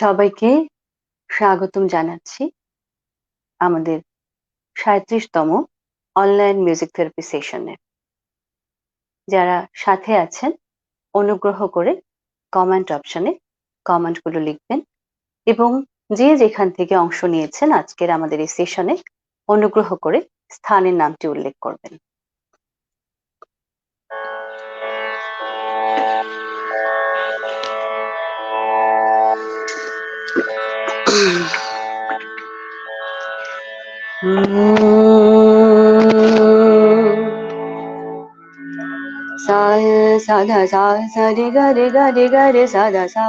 সবাইকে স্বাগতম জানাচ্ছি আমাদের ৩৭তম অনলাইন মিউজিক থেরাপি সেশনে। যারা সাথে আছেন অনুগ্রহ করে কমেন্ট অপশনে কমেন্টগুলো লিখবেন এবং যে যেখান থেকে অংশ নিয়েছেন আজকের আমাদের এই সেশনে অনুগ্রহ করে স্থানের নামটি উল্লেখ করবেন। सा सा धा सा सा रे गा रे गा रे गा रे सा धा सा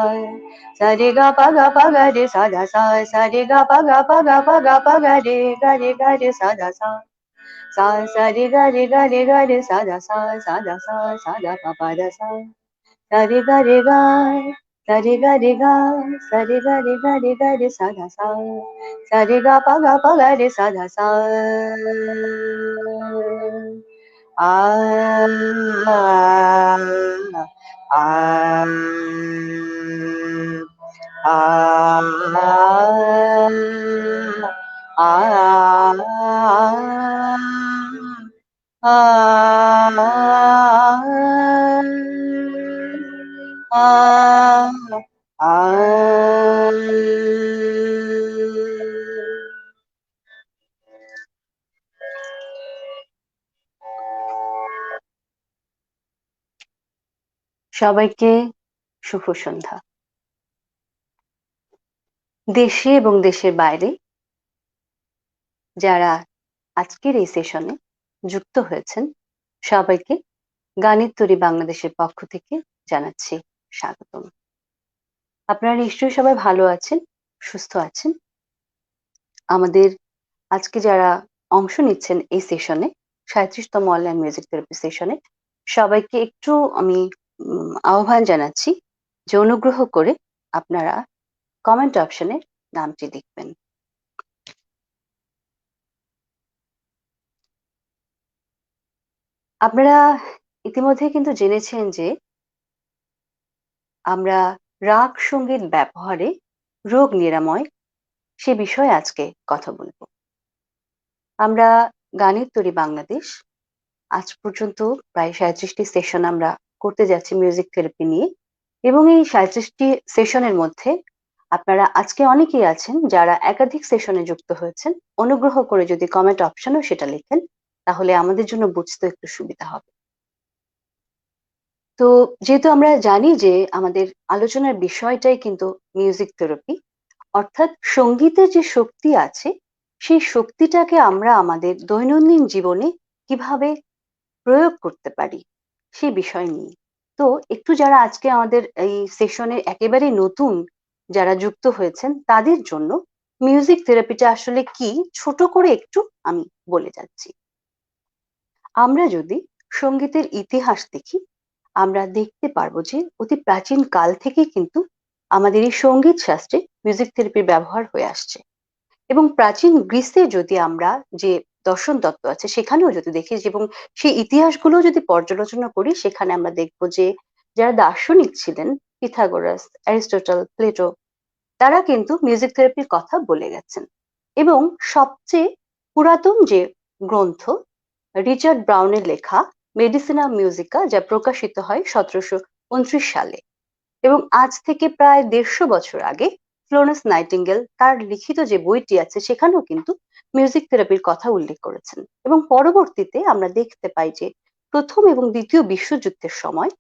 रे गा गा रे सा धा सा रे गा गा रे सा धा सा रे गा रे सा धा सा धा सा धा पा धा सा रे गा रे गा सा रे गा रे गा सा रे गा रे सा धा सा रे गा रे सा धा सा आ आ সবাইকে শুভ সন্ধ্যা। দেশে এবং দেশের বাইরে যারা আজকের এই সেশনে যুক্ত হয়েছেন সবাইকে গানের তরী বাংলাদেশের পক্ষ থেকে জানাচ্ছি স্বাগতম। আপনারা নিশ্চয়ই সবাই ভালো আছেন, সুস্থ আছেন। আমাদের আজকে যারা অংশ নিচ্ছেন এই সেশনে ৩৭তম অনলাইন মিউজিক থেরাপি সেশনে সবাইকে একটু আমি আহ্বান জানাচ্ছি যে অনুগ্রহ করে আপনারা কমেন্ট অপশনে নামটি লিখবেন। আপনারা ইতিমধ্যে কিন্তু জেনেছেন যে আমরা রাগ সঙ্গীত ব্যবহারে রোগ নিরাময় সে বিষয়ে আজকে কথা বলবো। আমরা গানের তরী বাংলাদেশ আজ পর্যন্ত প্রায় ৩৭টি সেশন আমরা করতে যাচ্ছি মিউজিক থেরাপি নিয়ে এবং এই ৩৭টি সেশনের মধ্যে আপনারা আজকে অনেকেই আছেন যারা একাধিক সেশনে যুক্ত হয়েছেন। অনুগ্রহ করে যদি কমেন্ট অপশনেও সেটা লেখেন তাহলে আমাদের জন্য বুঝতে একটু সুবিধা হবে। তো যেহেতু আমরা জানি যে আমাদের আলোচনার বিষয়টাই কিন্তু মিউজিক থেরাপি, অর্থাৎ সঙ্গীতের যে শক্তি আছে সেই শক্তিটাকে আমরা আমাদের দৈনন্দিন জীবনে কিভাবে প্রয়োগ করতে পারি সেই বিষয় নিয়ে। তো একটু যারা আজকে আমাদের এই সেশনে একেবারে নতুন যারা যুক্ত হয়েছেন তাদের জন্য মিউজিক থেরাপিটা আসলে কি ছোট করে একটু আমি বলে যাচ্ছি। আমরা যদি সঙ্গীতের ইতিহাস দেখি আমরা দেখতে পারবো যে অতি প্রাচীন কাল থেকেই কিন্তু আমাদের এই সঙ্গীত শাস্ত্রে মিউজিক থেরাপির ব্যবহার হয়ে আসছে এবং প্রাচীন গ্রিসে যদি আমরা যে দর্শন তত্ত্ব আছে সেখানেও যদি দেখি এবং সেই ইতিহাসগুলো যদি পর্যালোচনা করি সেখানে আমরা দেখব যে যারা দার্শনিক ছিলেন পিথাগোরাস, অ্যারিস্টটল, প্লেটো তারা কিন্তু মিউজিক থেরাপির কথা বলে গেছেন এবং সবচেয়ে পুরাতন যে গ্রন্থ রিচার্ড ব্রাউনের লেখা মেডিসিনা মিউজিকা যা প্রকাশিত হয় ১৭২৯ সালে এবং আজ থেকে প্রায় ১৫০ বছর আগে ফ্লোরেন্স নাইটিঙ্গেল তার লিখিত যে বইটি আছে সেখানেও কিন্তু মিউজিক থেরাপির কথা উল্লেখ করেছেন এবং পরবর্তীতে আমরা দেখতে পাই যে প্রথম এবং দ্বিতীয় বিশ্বযুদ্ধের সময়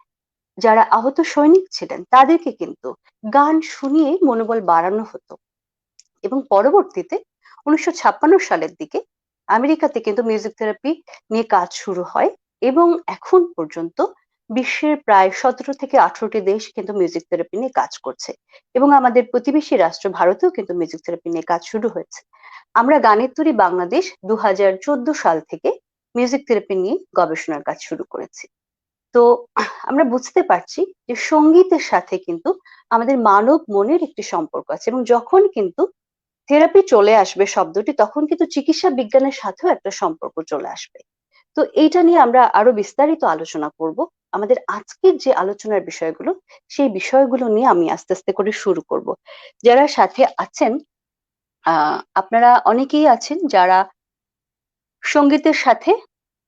যারা আহত সৈনিক ছিলেন তাদেরকে কিন্তু গান শুনিয়ে মনোবল বাড়ানো হতো এবং পরবর্তীতে ১৯৫৬ সালের দিকে আমেরিকাতে কিন্তু মিউজিক থেরাপি নিয়ে কাজ শুরু হয় এবং এখন পর্যন্ত বিশ্বের প্রায় ১৭ থেকে ১৮টি দেশ কিন্তু মিউজিক থেরাপি নিয়ে কাজ করছে এবং আমাদের প্রতিবেশী রাষ্ট্র ভারতেও কিন্তু মিউজিক থেরাপি নিয়ে কাজ শুরু হয়েছে। আমরা গানের তরী বাংলাদেশ ২০১৪ সাল থেকে মিউজিক থেরাপি নিয়ে গবেষণার কাজ শুরু করেছি। তো আমরা বুঝতে পারছি যে সঙ্গীতের সাথে কিন্তু আমাদের মানব মনের একটি সম্পর্ক আছে এবং যখন কিন্তু থেরাপি চলে আসবে শব্দটি তখন কিন্তু চিকিৎসা বিজ্ঞানের সাথেও একটা সম্পর্ক চলে আসবে। তো এইটা নিয়ে আমরা আরো বিস্তারিত আলোচনা করব। আমাদের আজকের যে আলোচনার বিষয়গুলো, সেই বিষয়গুলো নিয়ে আমি আস্তে আস্তে করে শুরু করব। যারা সাথে আছেন, আপনারা অনেকেই আছেন যারা সঙ্গীতের সাথে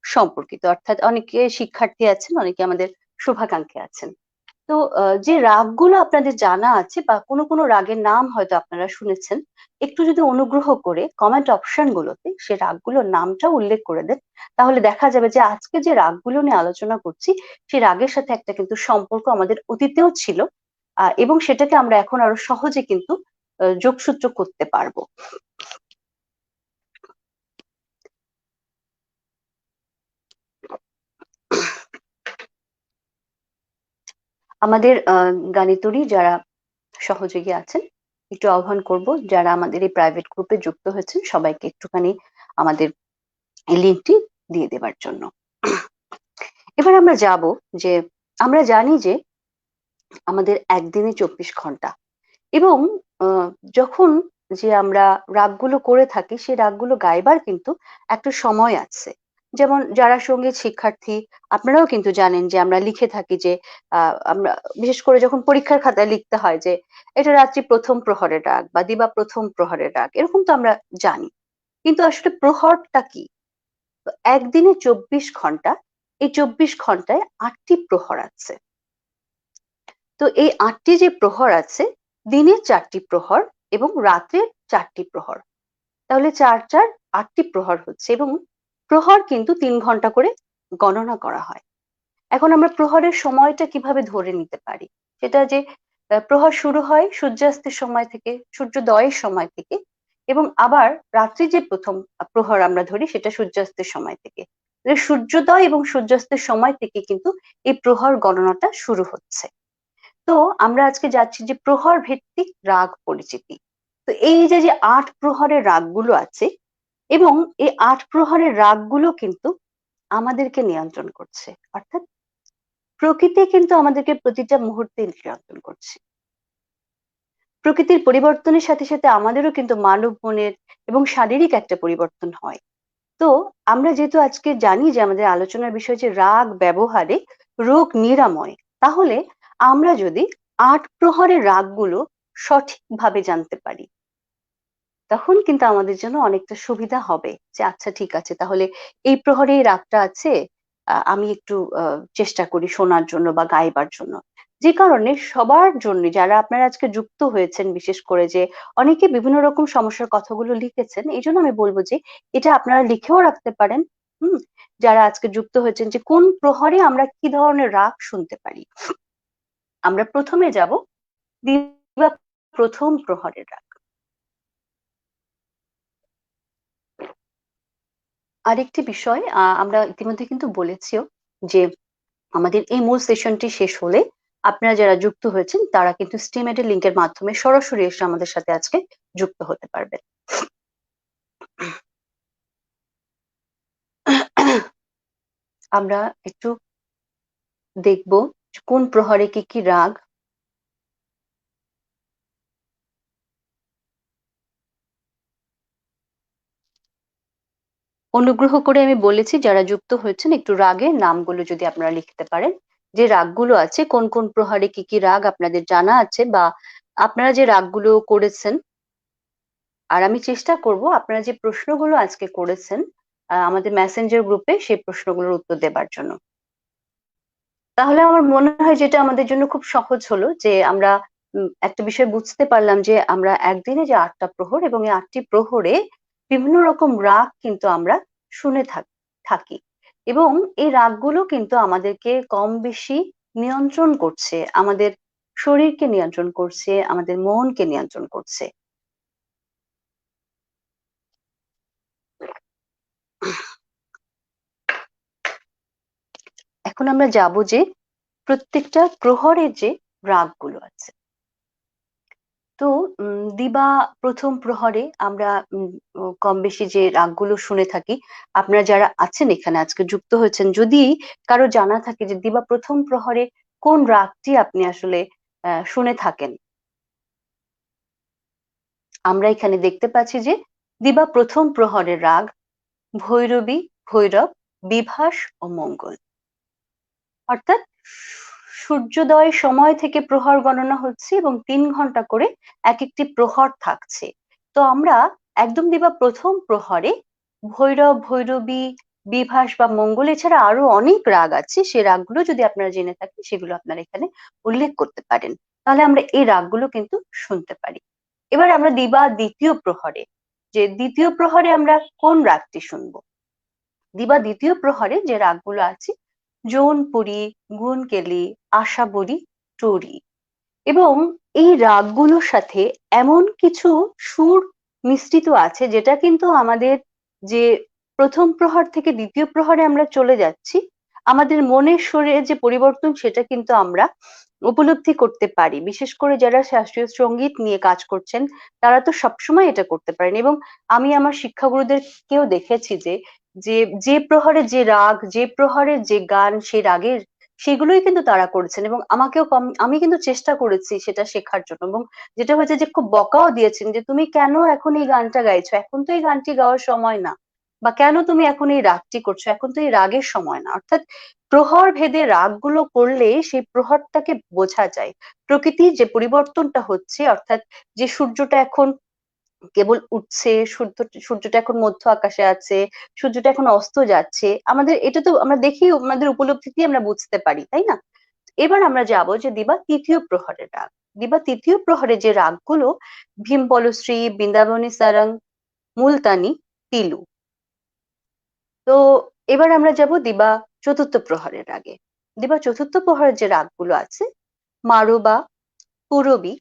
সম্পর্কিত, অর্থাৎ অনেকে শিক্ষার্থী আছেন, অনেকে আমাদের শুভাকাঙ্ক্ষী আছেন। তো যে রাগগুলো আপনাদের জানা আছে বা কোনো কোনো রাগের নাম হয়তো আপনারা শুনেছেন, একটু যদি অনুগ্রহ করে কমেন্ট অপশন গুলোতে সে রাগগুলোর নামটা উল্লেখ করে দেন, তাহলে দেখা যাবে যে আজকে যে রাগগুলো নিয়ে আলোচনা করছি সেই রাগের সাথে একটা কিন্তু সম্পর্ক আমাদের অতীতেও ছিল, এবং সেটাকে আমরা এখন আরো সহজে কিন্তু যোগসূত্র করতে পারবো। আমাদের গানিতুরী যারা সহযোগী আছেন, একটু আহ্বান করব যারা আমাদের এই প্রাইভেট গ্রুপে যুক্ত হয়েছেন সবাইকে একটুখানি আমাদের এই লিঙ্কটি দিয়ে দেবার জন্য। এবার আমরা যাব যে আমরা জানি যে আমাদের একদিনে 24 ঘন্টা, এবং যখন যে আমরা রাগগুলো করে থাকি সেই রাগগুলো গাইবার কিন্তু একটা সময় আছে। যেমন যারা সঙ্গীত শিক্ষার্থী, আপনারাও কিন্তু জানেন যে আমরা লিখে থাকি যে আমরা বিশেষ করে যখন পরীক্ষার খাতায় লিখতে হয় যে এটা রাত্রি প্রথম প্রহরের রাগ বা দিবা প্রথম প্রহরের রাগ, এরকম তো আমরা জানি। কিন্তু আসলে প্রহরটা কি? তো একদিনে 24 ঘন্টা, এই 24 ঘন্টায় 8টি প্রহর আছে। তো এই 8টি যে প্রহর আছে, দিনে 4টি প্রহর এবং রাত্রে 4টি প্রহর, তাহলে 4 4 8টি প্রহর হচ্ছে, এবং প্রহর কিন্তু 3 ঘন্টা করে গণনা করা হয়। এখন আমরা প্রহরের সময়টা কিভাবে ধরে নিতে পারি? সেটা যে প্রহর শুরু হয় সূর্যাস্তের সময় থেকে, সূর্যোদয়ের সময় থেকে, এবং আবার রাত্রি যে প্রথম প্রহর আমরা ধরি সেটা সূর্যাস্তের সময় থেকে। সূর্যোদয় এবং সূর্যাস্তের সময় থেকে কিন্তু এই প্রহর গণনাটা শুরু হচ্ছে। তো আমরা আজকে যাচ্ছি যে প্রহর ভিত্তিক রাগ পরিচিতি। তো এই যে যে 8 প্রহরের রাগগুলো আছে, এবং এই 8 প্রহরের রাগগুলো কিন্তু আমাদেরকে নিয়ন্ত্রণ করছে, অর্থাৎ প্রকৃতি কিন্তু আমাদেরকে প্রতিটা মুহূর্তে নিয়ন্ত্রণ করছে। প্রকৃতির পরিবর্তনের সাথে সাথে আমাদেরও কিন্তু মানব মনের এবং শারীরিক একটা পরিবর্তন হয়। তো আমরা যেহেতু আজকে জানি যে আমাদের আলোচনার বিষয় যে রাগ ব্যবহারে রোগ নিরাময়, তাহলে আমরা যদি 8 প্রহরের রাগগুলো সঠিকভাবে জানতে পারি, তখন কিন্তু আমাদের জন্য অনেকটা সুবিধা হবে যে আচ্ছা ঠিক আছে, তাহলে এই প্রহরে এই রাগটা আছে, আমি একটু চেষ্টা করি শোনার জন্য বা গাইবার জন্য। যে কারণে সবার জন্য যারা আপনারা আজকে যুক্ত হয়েছেন, বিশেষ করে যে অনেকে বিভিন্ন রকম সমস্যার কথাগুলো লিখেছেন, এই জন্য আমি বলবো যে এটা আপনারা লিখেও রাখতে পারেন। হুম, যারা আজকে যুক্ত হয়েছেন যে কোন প্রহরে আমরা কি ধরনের রাগ শুনতে পারি। আমরা প্রথমে যাব দিবা প্রথম প্রহরের রাগ। আরেকটি বিষয় আমরা ইতিমধ্যে কিন্তু বলেছিও যে আমাদের এই মূল সেশনটি শেষ হলে আপনারা যারা যুক্ত হয়েছেন তারা কিন্তু স্টিমেটের লিংকের মাধ্যমে সরাসরি এসে আমাদের সাথে আজকে যুক্ত হতে পারবেন। আমরা একটু দেখব কোন প্রহরে কি কি রাগ। অনুগ্রহ করে আমি বলেছি যারা যুক্ত হয়েছেন একটু রাগের নামগুলো যদি আপনারা লিখতে পারেন, যে রাগগুলো আছে কোন কোন প্রহরে কি কি রাগ আপনাদের জানা আছে, বা আপনারা যে রাগগুলো করেছেন। আর আমি চেষ্টা করব আপনারা যে প্রশ্নগুলো আজকে করেছেন আমাদের মেসেঞ্জার গ্রুপে সেই প্রশ্নগুলোর উত্তর দেবার জন্য। তাহলে আমার মনে হয় যেটা আমাদের জন্য খুব সহজ হলো যে আমরা একটা বিষয় বুঝতে পারলাম যে আমরা একদিনে যে 8টা প্রহর, এবং এই 8টি প্রহরে বিভিন্ন রকম রাগ কিন্তু আমরা শুনে থাকি, এবং এই রাগগুলো কিন্তু আমাদেরকে কম বেশি নিয়ন্ত্রণ করছে, আমাদের শরীরকে নিয়ন্ত্রণ করছে, আমাদের মনকে নিয়ন্ত্রণ করছে। এখন আমরা যাব যে প্রত্যেকটা প্রহরের যে রাগগুলো আছে। তো দিবা প্রথম প্রহরে আমরা কম বেশি যে রাগগুলো শুনে থাকি, আপনারা যারা আছেন এখানে আজকে যুক্ত হয়েছেন, যদি কারো জানা থাকে যে দিবা প্রথম প্রহরে কোন রাগটি আপনি আসলে শুনে থাকেন। আমরা এখানে দেখতে পাচ্ছি যে দিবা প্রথম প্রহরের রাগ ভৈরবী, ভৈরব বিভাস ও মঙ্গল। অর্থাৎ সূর্যোদয় সময় থেকে প্রহর গণনা হচ্ছে এবং 3 ঘন্টা করে এক একটি প্রহর থাকছে। তো আমরা একদম দিবা প্রথম প্রহরে ভৈরব, ভৈরবী, বিভাস বা মঙ্গল এছাড়া আরো অনেক রাগ আছে, সে রাগগুলো যদি আপনারা জেনে থাকেন সেগুলো আপনারা এখানে উল্লেখ করতে পারেন, তাহলে আমরা এই রাগগুলো কিন্তু শুনতে পারি। এবার আমরা দিবা দ্বিতীয় প্রহরে, যে দ্বিতীয় প্রহরে আমরা কোন রাগটি শুনবো। দিবা দ্বিতীয় প্রহরে যে রাগগুলো আছে জৌনপুরী, গুণকেলি, আশাবরী, টরি, এবং এই রাগগুলোর সাথে এমন কিছু সুর মিশ্রিত আছে যেটা কিন্তু আমাদের যে প্রথম প্রহর থেকে দ্বিতীয় প্রহরে আমরা চলে যাচ্ছি, আমাদের মনের সুরের যে পরিবর্তন সেটা কিন্তু আমরা উপলব্ধি করতে পারি। বিশেষ করে যারা শাস্ত্রীয় সঙ্গীত নিয়ে কাজ করছেন তারা তো সবসময় এটা করতে পারেন, এবং আমি আমার শিক্ষাগুরুদেরকেও দেখেছি যে যে যে প্রহরে যে রাগ, যে প্রহরে যে গান, সেই রাগের সেগুলোই কিন্তু তারা করেছেন, এবং আমাকেও আমি কিন্তু চেষ্টা করেছি সেটা শেখার জন্য, এবং যেটা হয়েছে যে খুব বকাও দিয়েছেন যে তুমি কেন এখন এই গানটা গাইছো, এখন তো এই গানটি গাওয়ার সময় না, বা কেন তুমি এখন এই রাগটি করছো, এখন তো এই রাগের সময় না। অর্থাৎ প্রহর ভেদে রাগগুলো করলে সেই প্রহরটাকে বোঝা যায়, প্রকৃতির যে পরিবর্তনটা হচ্ছে, অর্থাৎ যে সূর্যটা এখন কেবল উঠছে, সূর্যটা এখন মধ্য আকাশে আছে, সূর্যটা এখন অস্ত যাচ্ছে, আমাদের এটা তো আমরা দেখি, আমাদের উপলব্ধিতেই আমরা বুঝতে পারি, তাই না? এবার আমরা যাব যে দিবা তৃতীয় প্রহরের রাগ। দিবা তৃতীয় প্রহরে যে রাগগুলো ভীমপলশ্রী, বৃন্দাবনী সারং, মুলতানি, তিলু। তো এবার আমরা যাব দিবা চতুর্থ প্রহরের রাগে। দিবা চতুর্থ প্রহরের যে রাগগুলো আছে মারবা, পুরবী,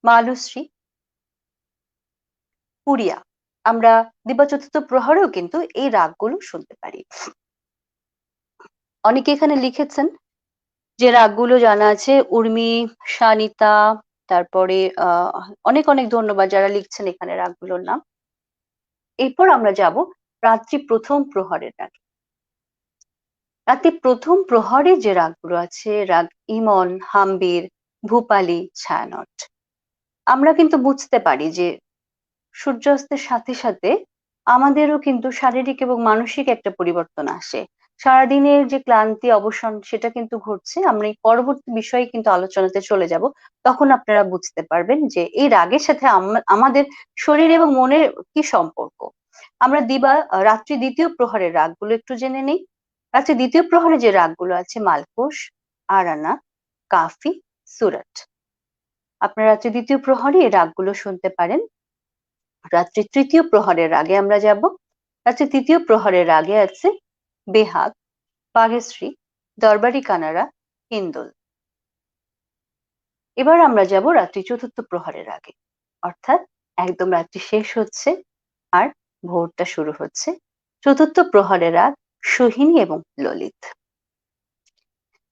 মালুশ্রী, পুরিয়া। আমরা দিবা চতুর্থ প্রহরেও কিন্তু এই রাগগুলো শুনতে পারি। অনেকে এখানে লিখেছেন যে রাগগুলো জানা আছে, উর্মি, সানিতা, তারপরে অনেক অনেক ধন্যবাদ যারা লিখছেন এখানে রাগগুলোর নাম। এরপর আমরা যাব রাত্রি প্রথম প্রহরের রাগ। রাত্রি প্রথম প্রহরে যে রাগগুলো আছে রাগ ইমন, হাম্বির, ভূপালী, ছায়ানট। আমরা কিন্তু বুঝতে পারি যে সূর্যাস্তের সাথে সাথে আমাদেরও কিন্তু শারীরিক এবং মানসিক একটা পরিবর্তন আসে। সারাদিনের যে ক্লান্তি অবসান সেটা কিন্তু ঘটছে। আমরা এই পরবর্তী বিষয়ে কিন্তু আলোচনাতে চলে যাব, তখন আপনারা বুঝতে পারবেন যে এই রাগের সাথে আমাদের শরীর এবং মনের কি সম্পর্ক। আমরা রাত্রি দ্বিতীয় প্রহরের রাগগুলো একটু জেনে নেই। রাত্রি দ্বিতীয় প্রহরে যে রাগগুলো আছে মালকোষ, আরানা, কাফি, সুরাট। আপনারা রাত্রি দ্বিতীয় প্রহরে এই রাগগুলো শুনতে পারেন। রাত্রি তৃতীয় প্রহরের রাগে আমরা যাব। রাত্রি তৃতীয় প্রহরের রাগে আছে বেহাগ, বাঘেশ্রী, দরবারি কানাড়া, হিন্দোল। এবার আমরা যাব রাত্রি চতুর্থ প্রহরের আগে, অর্থাৎ একদম রাত্রি শেষ হচ্ছে আর ভোরটা শুরু হচ্ছে। চতুর্থ প্রহরের রাগ সোহিনী এবং ললিত।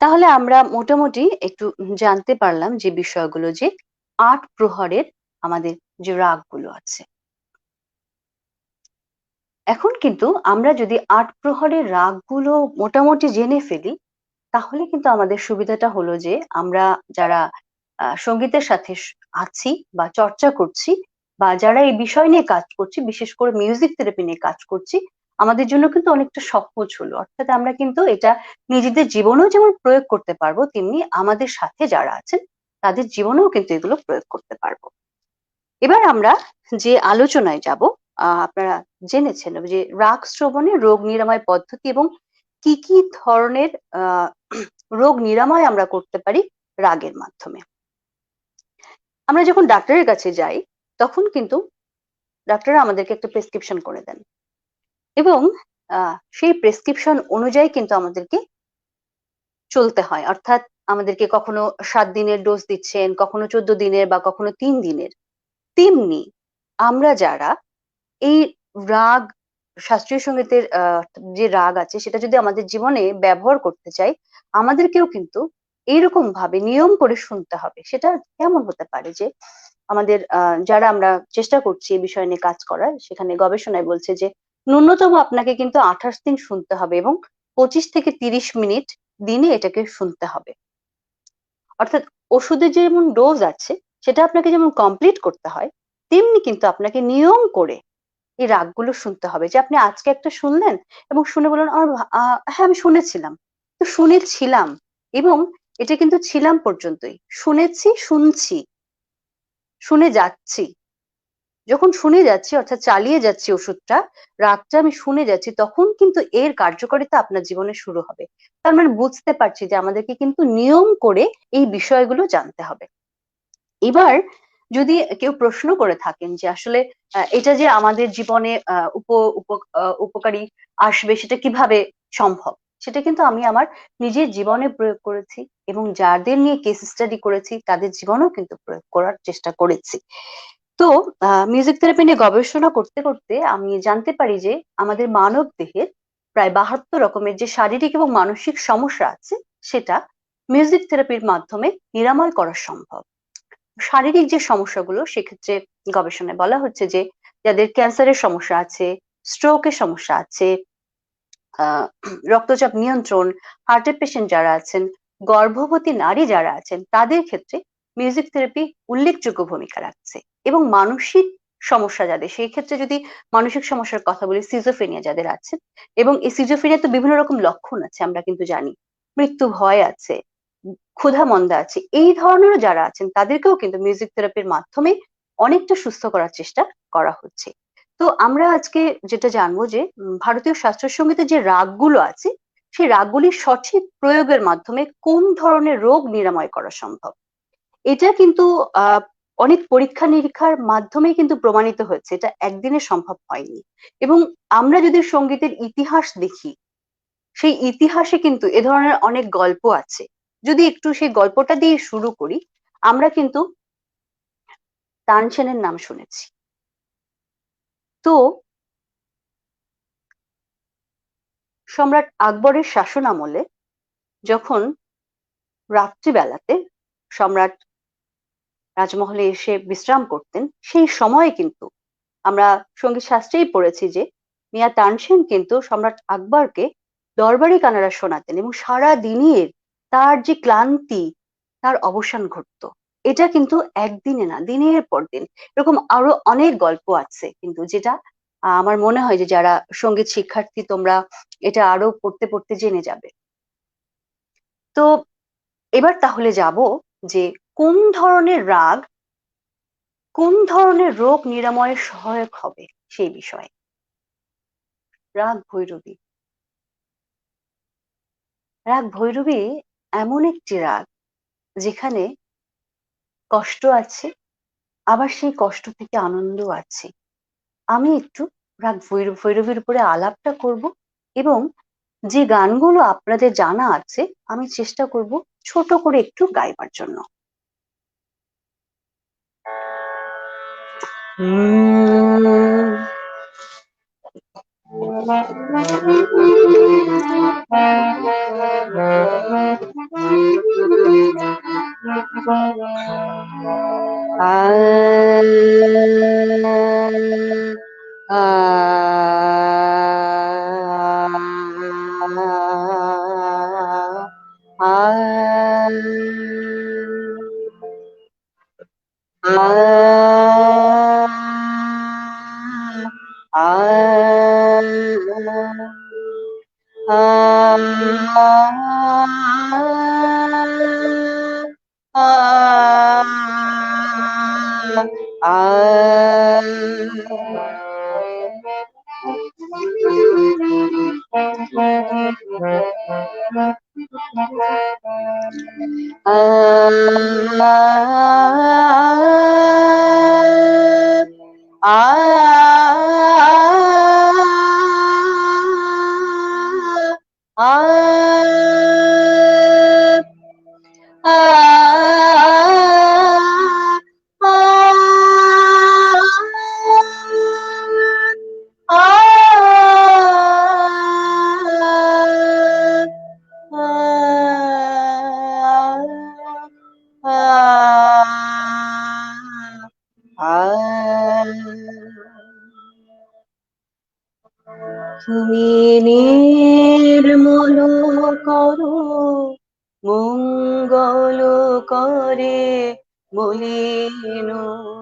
তাহলে আমরা মোটামুটি একটু জানতে পারলাম যে বিষয়গুলো, যে 8 প্রহরের আমাদের যে রাগগুলো আছে। এখন কিন্তু আমরা যদি 8 প্রহরের রাগগুলো মোটামুটি জেনে ফেলি, তাহলে কিন্তু আমাদের সুবিধাটা হলো যে আমরা যারা সঙ্গীতের সাথে আছি বা চর্চা করছি, বা যারা এই বিষয় নিয়ে কাজ করছি, বিশেষ করে মিউজিক থেরাপি নিয়ে কাজ করছি, আমাদের জন্য কিন্তু অনেকটা সহজ হলো। অর্থাৎ আমরা কিন্তু এটা নিজেদের জীবনেও যেমন প্রয়োগ করতে পারবো, তেমনি আমাদের সাথে যারা আছেন তাদের জীবনেও কিন্তু এগুলো প্রয়োগ করতে পারবো। এবার আমরা যে আলোচনায় যাব, আপনারা জেনেছেন যে রাগ শ্রবণে রোগ নিরাময় পদ্ধতি এবং কি কি ধরনের রোগ নিরাময় আমরা করতে পারি রাগের মাধ্যমে। আমরা যখন ডাক্তারের কাছে যাই তখন কিন্তু ডাক্তাররা আমাদেরকে একটা প্রেসক্রিপশন করে দেন, এবং সেই প্রেসক্রিপশন অনুযায়ী কিন্তু আমাদেরকে চলতে হয়। অর্থাৎ আমাদেরকে কখনো 7 দিনের ডোজ দিচ্ছেন, কখনো 14 দিনের, বা কখনো 3 দিনের। তেমনি আমরা যারা এই রাগ, শাস্ত্রীয় সঙ্গীতের যে রাগ আছে সেটা যদি আমাদের জীবনে ব্যবহার করতে চাই, আমাদেরকেও কিন্তু এইরকম ভাবে নিয়ম করে শুনতে হবে। সেটা কেমন হতে পারে যে আমাদের যারা আমরা চেষ্টা করছি এই বিষয় নিয়ে কাজ করার, সেখানে গবেষণায় বলছে যে ন্যূনতম আপনাকে কিন্তু 28 দিন শুনতে হবে, এবং 25 থেকে 30 মিনিট দিনে এটাকে শুনতে হবে। অর্থাৎ ওষুধের যেমন ডোজ আছে সেটা আপনাকে যেমন কমপ্লিট করতে হয়, তেমনি কিন্তু আপনাকে নিয়ম করে এই রাগগুলো শুনতে হবে। যে আপনি আজকে একটা শুনলেন এবং শুনে বললেন, হ্যাঁ, আমি শুনেছিলাম। তো শুনেছিলাম এবং এটা কিন্তু ছিলাম পর্যন্তই। শুনেছি, শুনছি, শুনে যাচ্ছি। যখন শুনে যাচ্ছি অর্থাৎ চালিয়ে যাচ্ছি ওষুধটা, রাগটা আমি শুনে যাচ্ছি, তখন কিন্তু এর কার্যকারিতা আপনার জীবনে শুরু হবে। তার মানে বুঝতে পারছি যে আমাদেরকে কিন্তু নিয়ম করে এই বিষয়গুলো জানতে হবে। এবার যদি কেউ প্রশ্ন করে থাকেন যে আসলে এটা যে আমাদের জীবনে উপকারী আসবে সেটা কিভাবে সম্ভব? সেটা কিন্তু আমি আমার নিজের জীবনে প্রয়োগ করেছি এবং যাদের নিয়ে কেস স্টাডি করেছি তাদের জীবনেও কিন্তু প্রয়োগ করার চেষ্টা করেছি। তো মিউজিক থেরাপি নিয়ে গবেষণা করতে, করতে আমি জানতে পারি যে আমাদের মানব দেহের প্রায় ৭২ রকমের যে শারীরিক এবং মানসিক সমস্যা আছে সেটা মিউজিক থেরাপির মাধ্যমে নিরাময় করা সম্ভব। শারীরিক যে সমস্যাগুলো সেক্ষেত্রে গবেষণায় বলা হচ্ছে যে যাদের ক্যান্সারের সমস্যা আছে, স্ট্রোকের সমস্যা আছে, আহ রক্তচাপ নিয়ন্ত্রণ, হার্টের পেশেন্ট যারা আছেন, গর্ভবতী নারী যারা আছেন তাদের ক্ষেত্রে মিউজিক থেরাপি উল্লেখযোগ্য ভূমিকা রাখছে। এবং মানসিক সমস্যা যাদের, সেই ক্ষেত্রে যদি মানসিক সমস্যার কথা বলি, সিজোফ্রেনিয়া যাদের আছে, এবং এই সিজোফ্রেনিয়া তো বিভিন্ন রকম লক্ষণ আছে আমরা কিন্তু জানি, মৃত্যু ভয় আছে, ক্ষুধা মন্দা আছে, এই ধরনেরও যারা আছেন তাদেরকেও কিন্তু মিউজিক থেরাপির মাধ্যমে অনেকটা সুস্থ করার চেষ্টা করা হচ্ছে। তো আমরা আজকে যেটা জানবো যে ভারতীয় শাস্ত্রীয় সঙ্গীতের যে রাগগুলো আছে সেই রাগগুলির সঠিক প্রয়োগের মাধ্যমে কোন ধরনের রোগ নিরাময় করা সম্ভব। এটা কিন্তু আহ অনেক পরীক্ষা নিরীক্ষার মাধ্যমে কিন্তু প্রমাণিত হয়েছে, এটা একদিনে সম্ভব হয়নি। এবং আমরা যদি সঙ্গীতের ইতিহাস দেখি, সেই ইতিহাসে কিন্তু এ ধরনের অনেক গল্প আছে। যদি একটু সেই গল্পটা দিয়ে শুরু করি, আমরা কিন্তু তানসেনের নাম শুনেছি। তো সম্রাট আকবরের শাসন আমলে যখন রাত্রিবেলাতে সম্রাট রাজমহলে এসে বিশ্রাম করতেন, সেই সময়ে কিন্তু আমরা সঙ্গীত শাস্ত্রেই পড়েছি যে মিয়া তানসেন কিন্তু সম্রাট আকবরকে দরবারি গানারা শোনাতেন এবং সারা দিনের তার যে ক্লান্তি, তার অবসান ঘটতো। এটা কিন্তু একদিনে না, দিনের পর দিন। এরকম আরো অনেক গল্প আছে কিন্তু, যেটা আমার মনে হয় যে যারা সঙ্গীত শিক্ষার্থী তোমরা এটা আরো পড়তে পড়তে জেনে যাবে। তো এবার তাহলে যাব যে কোন ধরনের রাগ কোন ধরনের রোগ নিরাময়ে সহায়ক হবে সেই বিষয়ে। রাগ ভৈরবী। রাগ ভৈরবী এমন একটি রাগ যেখানে কষ্ট আছে, আবার সেই কষ্ট থেকে আনন্দ আছে। আমি একটু রাগ ভৈরবীর উপরে আলাপটা করব এবং যে গানগুলো আপনাদের জানা আছে আমি চেষ্টা করব ছোট করে একটু গাইবার জন্য। তুমি নির্মল করো মঙ্গল করে মলিন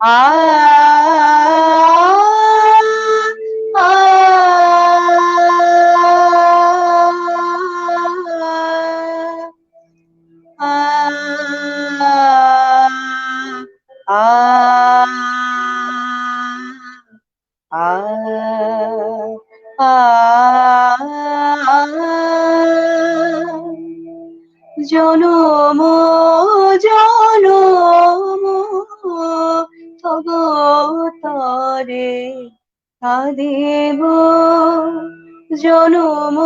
আ জনম জনম তব তরে কাঁদিব, জনম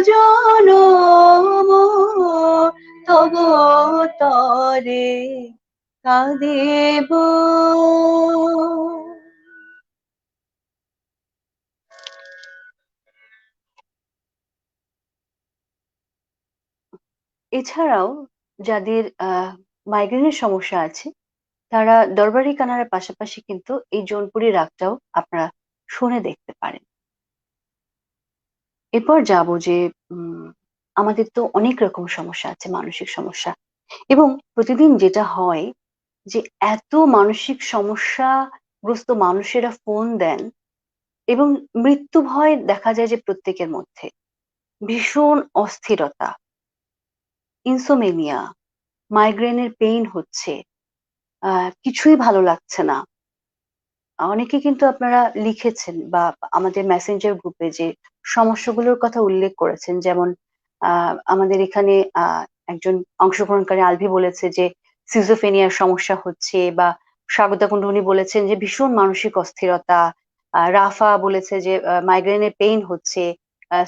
জনম তব তরে কাঁদিব। এছাড়াও যাদের মাইগ্রেনের সমস্যা আছে তারা দরবারি কানাড়ার পাশাপাশি কিন্তু এই জৌনপুরী রাগটাও আপনারা শুনে দেখতে পারেন। এরপর যাব যে উম, আমাদের তো অনেক রকম সমস্যা আছে, মানসিক সমস্যা, এবং প্রতিদিন যেটা হয় যে এত মানসিক সমস্যাগ্রস্ত মানুষেরা ফোন দেন এবং মৃত্যু ভয় দেখা যায় যে প্রত্যেকের মধ্যে ভীষণ অস্থিরতা, ইনসোমেনিয়া, মাইগ্রেনের পেইন হচ্ছে, কিছুই ভালো লাগছে না। অনেকে কিন্তু আপনারা লিখেছেন বা আমাদের মেসেঞ্জার গ্রুপে যে সমস্যাগুলোর কথা উল্লেখ করেছেন, যেমন আমাদের এখানে একজন অংশগ্রহণকারী আলভি বলেছে যে সিজোফেনিয়ার সমস্যা হচ্ছে, বা স্বাগতা কুন্ডু উনি বলেছেন যে ভীষণ মানসিক অস্থিরতা, রাফা বলেছে যে মাইগ্রেনের পেইন হচ্ছে,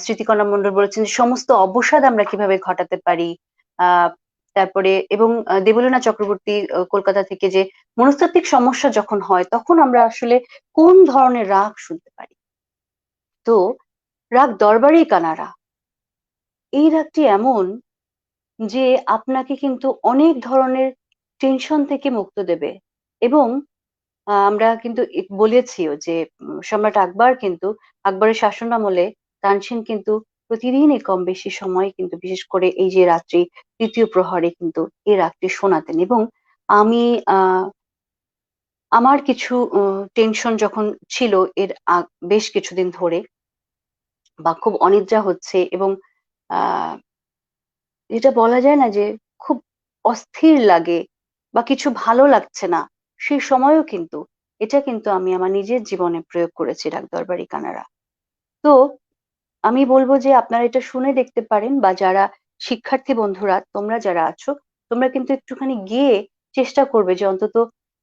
স্মৃতিকণা মণ্ডল বলেছেন যে সমস্ত অবসাদ আমরা কিভাবে ঘটাতে পারি, আহ তারপরে এবং দেবলীনা চক্রবর্তী কলকাতা থেকে যে মনস্তাত্ত্বিক সমস্যা যখন হয় তখন আমরা আসলে কোন ধরনের রাগ শুনতে পারি। তো রাগ দরবারি কানাড়া, এই রাগটি এমন যে আপনাকে কিন্তু অনেক ধরনের টেনশন থেকে মুক্ত দেবে। এবং আমরা কিন্তু বলেছিও যে সম্রাট আকবর কিন্তু আকবরের শাসনামলে তানসেন কিন্তু প্রতিদিনই কম বেশি সময় কিন্তু বিশেষ করে এই যে রাত্রি তৃতীয় প্রহরে কিন্তু এই রাগটি শোনাতেন। এবং আমি আমার কিছু টেনশন যখন ছিল এর বেশ কিছুদিন ধরে, বা খুব অনিদ্রা হচ্ছে এবং আহ যেটা বলা যায় না যে খুব অস্থির লাগে বা কিছু ভালো লাগছে না, সেই সময়ও কিন্তু এটা কিন্তু আমি আমার নিজের জীবনে প্রয়োগ করেছি রাগ দরবারি কানাড়া। তো আমি বলবো যে আপনারা এটা শুনে দেখতে পারেন, বা যারা শিক্ষার্থী বন্ধুরা তোমরা যারা আছো তোমরা কিন্তু একটুখানি গিয়ে চেষ্টা করবে যে অন্তত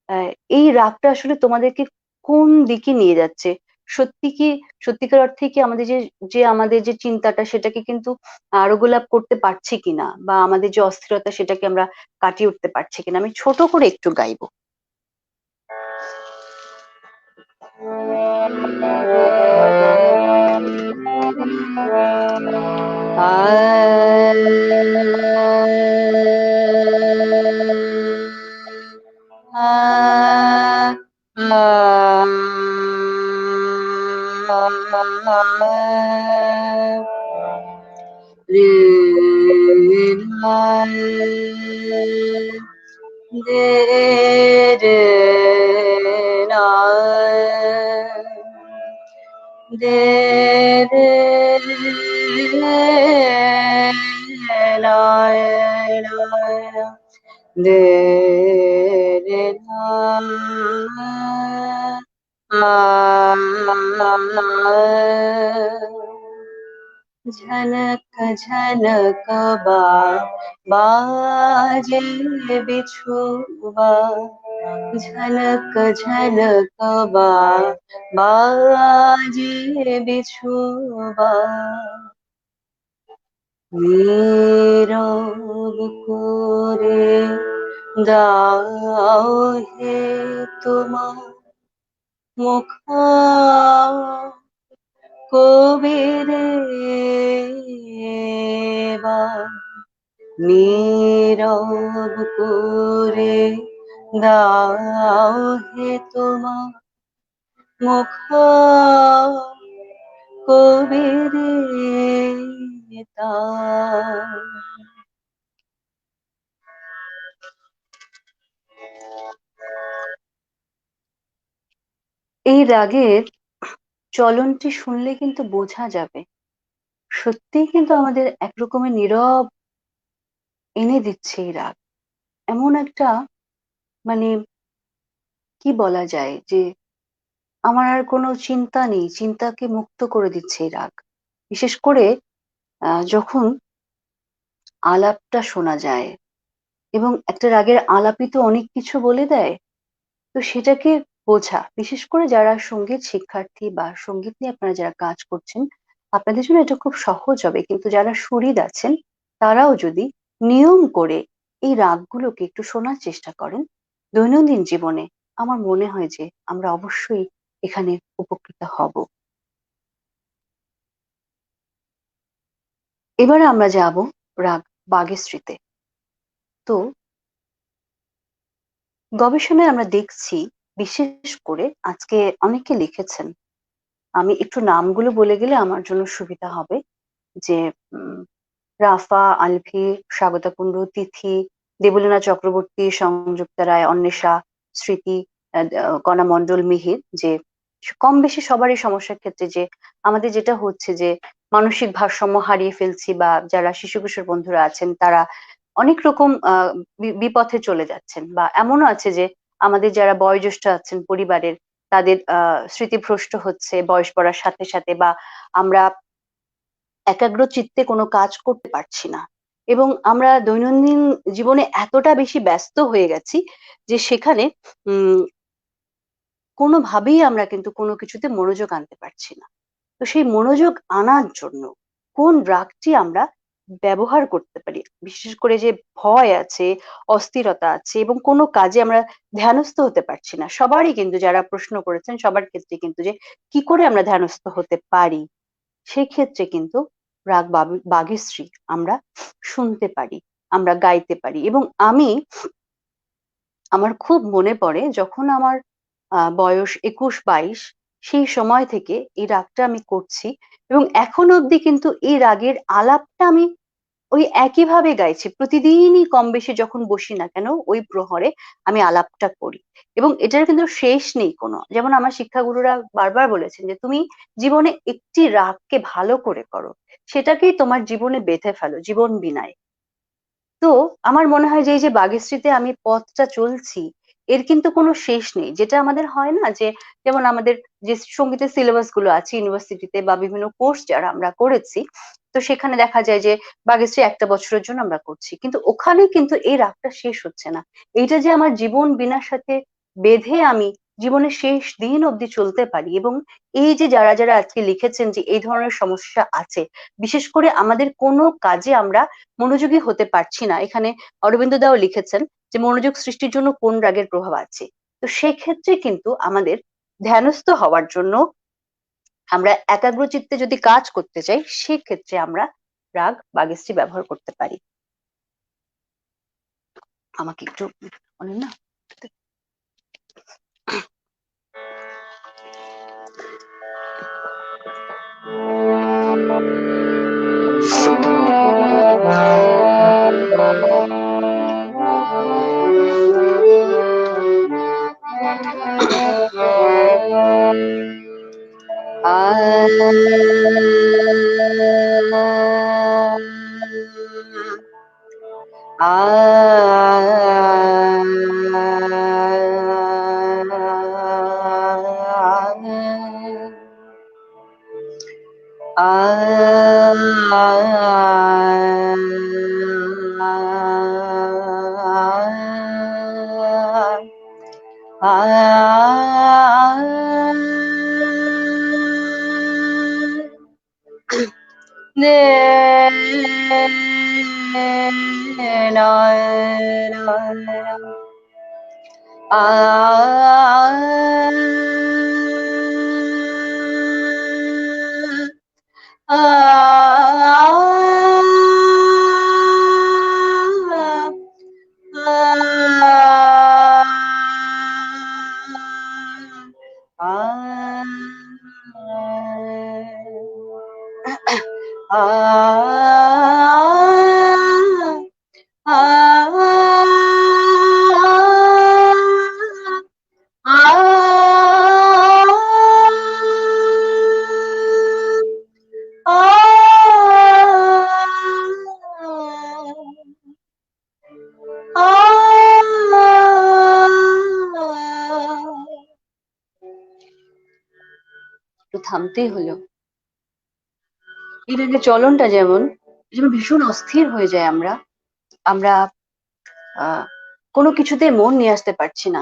আহ, এই রাগটা আসলে তোমাদেরকে কোন দিকে নিয়ে যাচ্ছে। সত্যি কি, সত্যিকার অর্থে কি আমাদের যে যে আমাদের যে চিন্তাটা সেটাকে কিন্তু আরোগ্য লাভ করতে পারছি কিনা, বা আমাদের যে অস্থিরতা সেটাকে আমরা কাটিয়ে উঠতে পারছি কিনা। আমি ছোট করে একটু গাইবো। झनक झनक बाजे बिछुआ, झनक झनक बाजे बिछुआ, নীরব করে দাও হে তোমার মুখ কবিরে বা, নীরব করে দাও হে তোমার মুখ কবিরে তা। রাগের চলনটি শুনলে কিন্তু বোঝা যাবে সত্যিই কিন্তু আমাদের একরকমের নীরব এনে দিচ্ছে এই রাগ। এমন একটা মানে কি বলা যায় যে আমার আর কোনো চিন্তা নেই, চিন্তাকে মুক্ত করে দিচ্ছে এই রাগ। বিশেষ করে যখন আলাপটা শোনা যায় এবং একটা রাগের আলাপই তো অনেক কিছু বলে দেয়। তো সেটাকে বোঝা, বিশেষ করে যারা সঙ্গীত শিক্ষার্থী বা সঙ্গীত নিয়ে আপনারা যারা কাজ করছেন, আপনাদের জন্য এটা খুব সহজ হবে। কিন্তু যারা সুহৃদ আছেন, তারাও যদি নিয়ম করে এই রাগগুলোকে একটু শোনার চেষ্টা করেন দৈনন্দিন জীবনে, আমার মনে হয় যে আমরা অবশ্যই এখানে উপকৃত হব। এবারে আমরা যাব রাগ বাগেশ্রীতে। তো গবেষণায় আমরা দেখছি, বিশেষ করে আজকে অনেকে লিখেছেন, আমি একটু নামগুলো বলে গেলে আমার জন্য সুবিধা হবে। যে রাফা, আলভি, স্বাগতা কুন্ডু, তিথি, দেবলীনা চক্রবর্তী, সংযুক্তা রায়, অন্বেষা, স্মৃতি, কণা মণ্ডল, মিহির, যে কম বেশি সবারই সমস্যার ক্ষেত্রে যে আমাদের যেটা হচ্ছে যে মানসিক ভারসাম্য হারিয়ে ফেলছি, বা যারা শিশু কিশোর বন্ধুরা আছেন তারা অনেক রকম বিপথে চলে যাচ্ছেন, বা এমনও আছে যে আমাদের যারা বয়োজ্যেষ্ঠ আছেন পরিবারের, তাদের স্মৃতিভ্রষ্ট হচ্ছে বয়স বাড়ার সাথে সাথে, বা আমরা একাগ্র চিত্তে কোনো কাজ করতে পারছি না। এবং আমরা দৈনন্দিন জীবনে এতটা বেশি ব্যস্ত হয়ে গেছি যে সেখানে উম কোনোভাবেই আমরা কিন্তু কোনো কিছুতে মনোযোগ আনতে পারছি না। তো সেই মনোযোগ আনার জন্য কোন রাগটি আমরা ব্যবহার করতে পারি? বিশেষ করে যে ভয় আছে, অস্থিরতা আছে এবং কোনো কাজে আমরা ধ্যানস্থ হতে পারছি না। সবারই কিন্তু, যারা প্রশ্ন করেছেন সবার ক্ষেত্রে কিন্তু, যে কি করে আমরা ধ্যানস্থ হতে পারি? সেক্ষেত্রে কিন্তু রাগ বাগেশ্রী আমরা শুনতে পারি, আমরা গাইতে পারি। এবং আমার খুব মনে পড়ে যখন আমার বয়স ২১-২২, সেই সময় থেকে এই রাগটা আমি করছি এবং এখনো অব্দি কিন্তু এই রাগের আলাপটা আমি ওই একইভাবে গাইছি। প্রতিদিনই কম বেশি যখন বসি না কেন ওই প্রহরে আমি আলাপটা করি। এবং এটার কিন্তু শেষ নেই কোনো। যেমন আমার শিক্ষাগুরুরা বারবার বলেছেন যে, "তুমি জীবনে একটি রাগকে ভালো করে করো। সেটাকেই তোমার জীবনে বেঁধে ফেলো জীবন বিনায়।" তো আমার মনে হয় যে এই যে বাগেশ্রীতে আমি পথটা চলছি, এর কিন্তু কোনো শেষ নেই। যেটা আমাদের হয় না যে, যেমন আমাদের যে সঙ্গীতের সিলেবাস গুলো আছে ইউনিভার্সিটিতে বা বিভিন্ন কোর্স যারা আমরা করেছি, তো সেখানে দেখা যায় যে বাগেশ্রী ১ টা বছরের জন্য আমরা করছি। কিন্তু ওখানে কিন্তু এই রাগটা শেষ হচ্ছে না। এইটা যে আমার জীবন বীণার সাথে বেঁধে আমি জীবনের শেষ দিন অবধি চলতে পারি। এবং এই যে যারা আজকে লিখেছেন যে এই ধরনের সমস্যা আছে, বিশেষ করে আমাদের কোনো কাজে আমরা মনোযোগী হতে পারছি না। এখানে অরবিন্দ দাও লিখেছেন যে মনোযোগ সৃষ্টির জন্য কোন রাগের প্রভাব আছে। তো সেক্ষেত্রে কিন্তু আমাদের ধ্যানস্থ হওয়ার জন্য, আমরা একাগ্রচিত্তে যদি কাজ করতে চাই, সেক্ষেত্রে আমরা রাগ বাগেশ্রী ব্যবহার করতে পারি। আমাকে একটু বলেন না। থামতেই হলো। এর আগে চলনটা যেমন যেমন ভীষণ অস্থির হয়ে যায় আমরা। আমরা আহ কোনো কিছুতে মন নিয়ে আসতে পারছি না।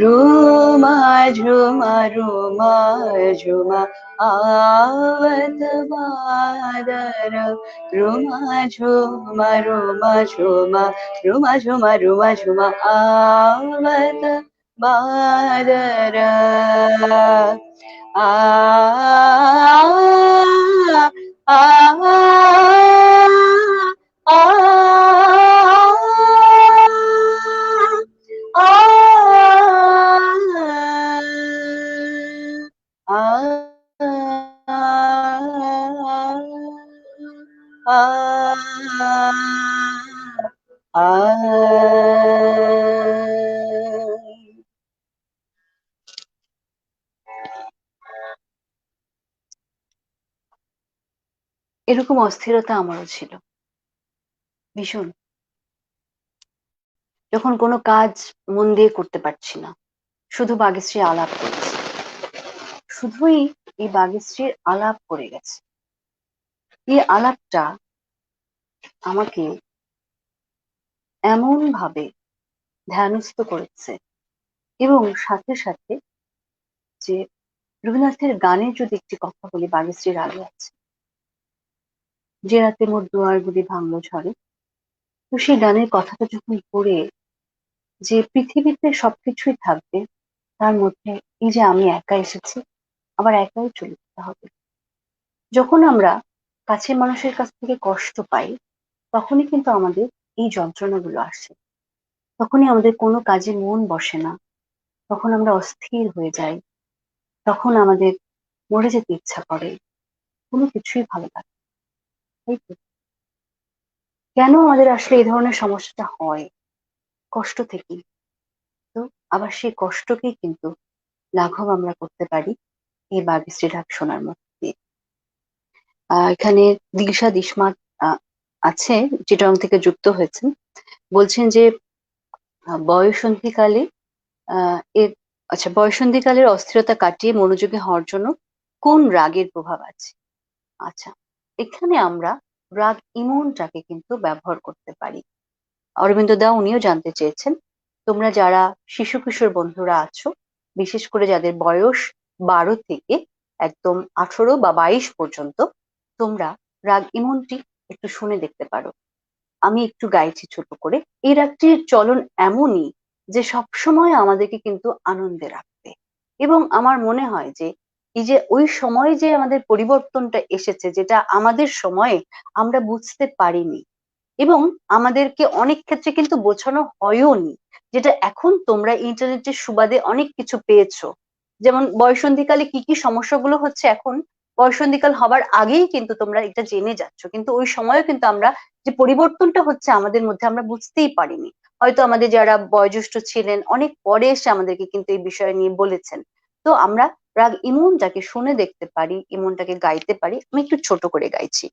रुमा झुमा रुमा झुमा आवत बादर रुमा झुमा रुमा झुमा रुमा झुमा रुमा झुमा आवत बादर आ आ এরকম অস্থিরতা আমারও ছিল ভীষণ। যখন কোনো কাজ মন দিয়ে করতে পারছি না, শুধু বাগেশ্রী আলাপ করছি, শুধুই এই বাগেশ্রীর আলাপ করে গেছে। এই আলাপটা আমাকে এমন ভাবে ধ্যানস্থ করেছে, এবং সাথে সাথে যে রবীন্দ্রনাথের গানের যদি একটি কথা বলি, বাগেশ্রীর আগে আছে যে রাতে মোর দুয়ারগুলি ভাঙলো ঝড়ে। তো সেই গানের কথাটা যখন পড়ে, যে পৃথিবীতে সবকিছুই থাকবে, তার মধ্যে এই যে আমি একা এসেছি, আবার একাই চলে যেতে হবে। যখন আমরা কাছের মানুষের কাছ থেকে কষ্ট পাই, তখনই কিন্তু আমাদের এই যন্ত্রণাগুলো আসে। তখনই আমাদের কোনো কাজে মন বসে না, তখন আমরা অস্থির হয়ে যাই, তখন আমাদের মরে যেতে ইচ্ছা করে, কোনো কিছুই ভালো লাগে না, তাই তো? কেন আমাদের আসলে এই ধরনের সমস্যাটা হয়? কষ্ট থেকেই তো। আবার সেই কষ্টকেই কিন্তু লাঘব আমরা করতে পারি এই বাগেশ্রী ঢাক শোনার মধ্যে দিয়ে। এখানে দিলশাদ ইসমাত আছে, চিটাগং থেকে যুক্ত হয়েছেন। বলছেন যে বয়ঃসন্ধিকালে এর আচ্ছা, বয়ঃসন্ধিকালের অস্থিরতা কাটিয়ে মনোযোগী হওয়ার জন্য কোন রাগের প্রভাব আছে? আচ্ছা, এখানে আমরা রাগ ইমনটাকে কিন্তু ব্যবহার করতে পারি। অরবিন্দ দা উনিও জানতে চেয়েছেন, তোমরা যারা শিশু কিশোর বন্ধুরা আছো, বিশেষ করে যাদের বয়স 12 থেকে একদম 18 বা 22 পর্যন্ত, তোমরা রাগ ইমনটি একটু শুনে দেখতে পারো। আমি একটু গাইছি ছোট করে। এই রাগটির চলন এমনই যে সবসময় আমাদেরকে কিন্তু আনন্দে রাখবে। এবং আমার মনে হয় যে এই যে ওই সময় যে আমাদের পরিবর্তনটা এসেছে, যেটা আমাদের সময়ে আমরা বুঝতে পারিনি, এবং আমাদেরকে অনেক ক্ষেত্রে কিন্তু বোঝানো হয়ও নি, যেটা এখন তোমরা ইন্টারনেটের সুবাদে অনেক কিছু পেয়েছো। যেমন বয়ঃসন্ধিকালে কি কি সমস্যাগুলো হচ্ছে, এখন বয়ঃসন্ধিকাল হবার আগেই কিন্তু তোমরা এটা জেনে যাচ্ছ, কিন্তু ওই সময়ও কিন্তু আমরা যে পরিবর্তনটা হচ্ছে আমাদের মধ্যে আমরা বুঝতেই পারিনি। হয়তো আমাদের যারা বয়োজ্যেষ্ঠ ছিলেন অনেক পরে এসে আমাদেরকে কিন্তু এই বিষয় নিয়ে বলেছেন। তো আমরা রাগ ইমনটাকে শুনে দেখতে পারি, ইমনটাকে গাইতে পারি। আমি একটু ছোট করে গাইছি।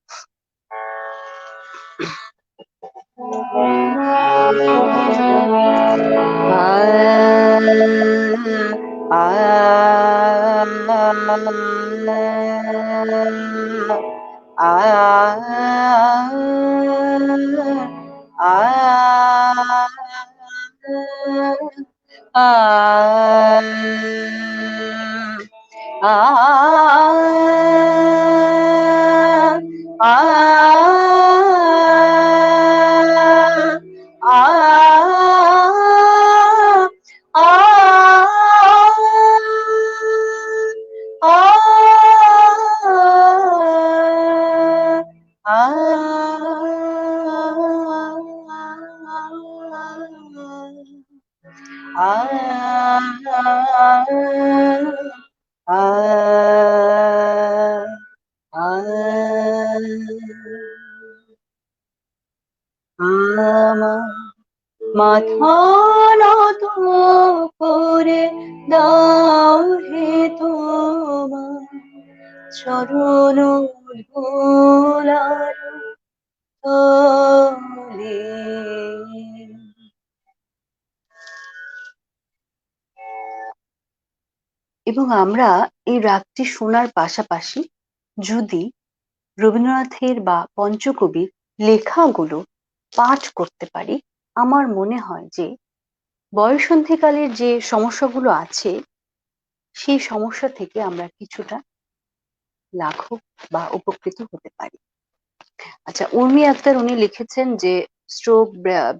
মাথা নত করে দাও হে তোমার চরণ ধুলার তলে। এবং আমরা এই রাগটি শোনার পাশাপাশি যদি রবীন্দ্রনাথের বা পঞ্চকবির লেখাগুলো পাঠ করতে পারি, আমার মনে হয় যে বয়ঃসন্ধিকালের যে সমস্যাগুলো আছে সেই সমস্যা থেকে আমরা কিছুটা লাঘব বা উপকৃত হতে পারি। আচ্ছা, উর্মি আক্তার উনি লিখেছেন যে স্ট্রোক,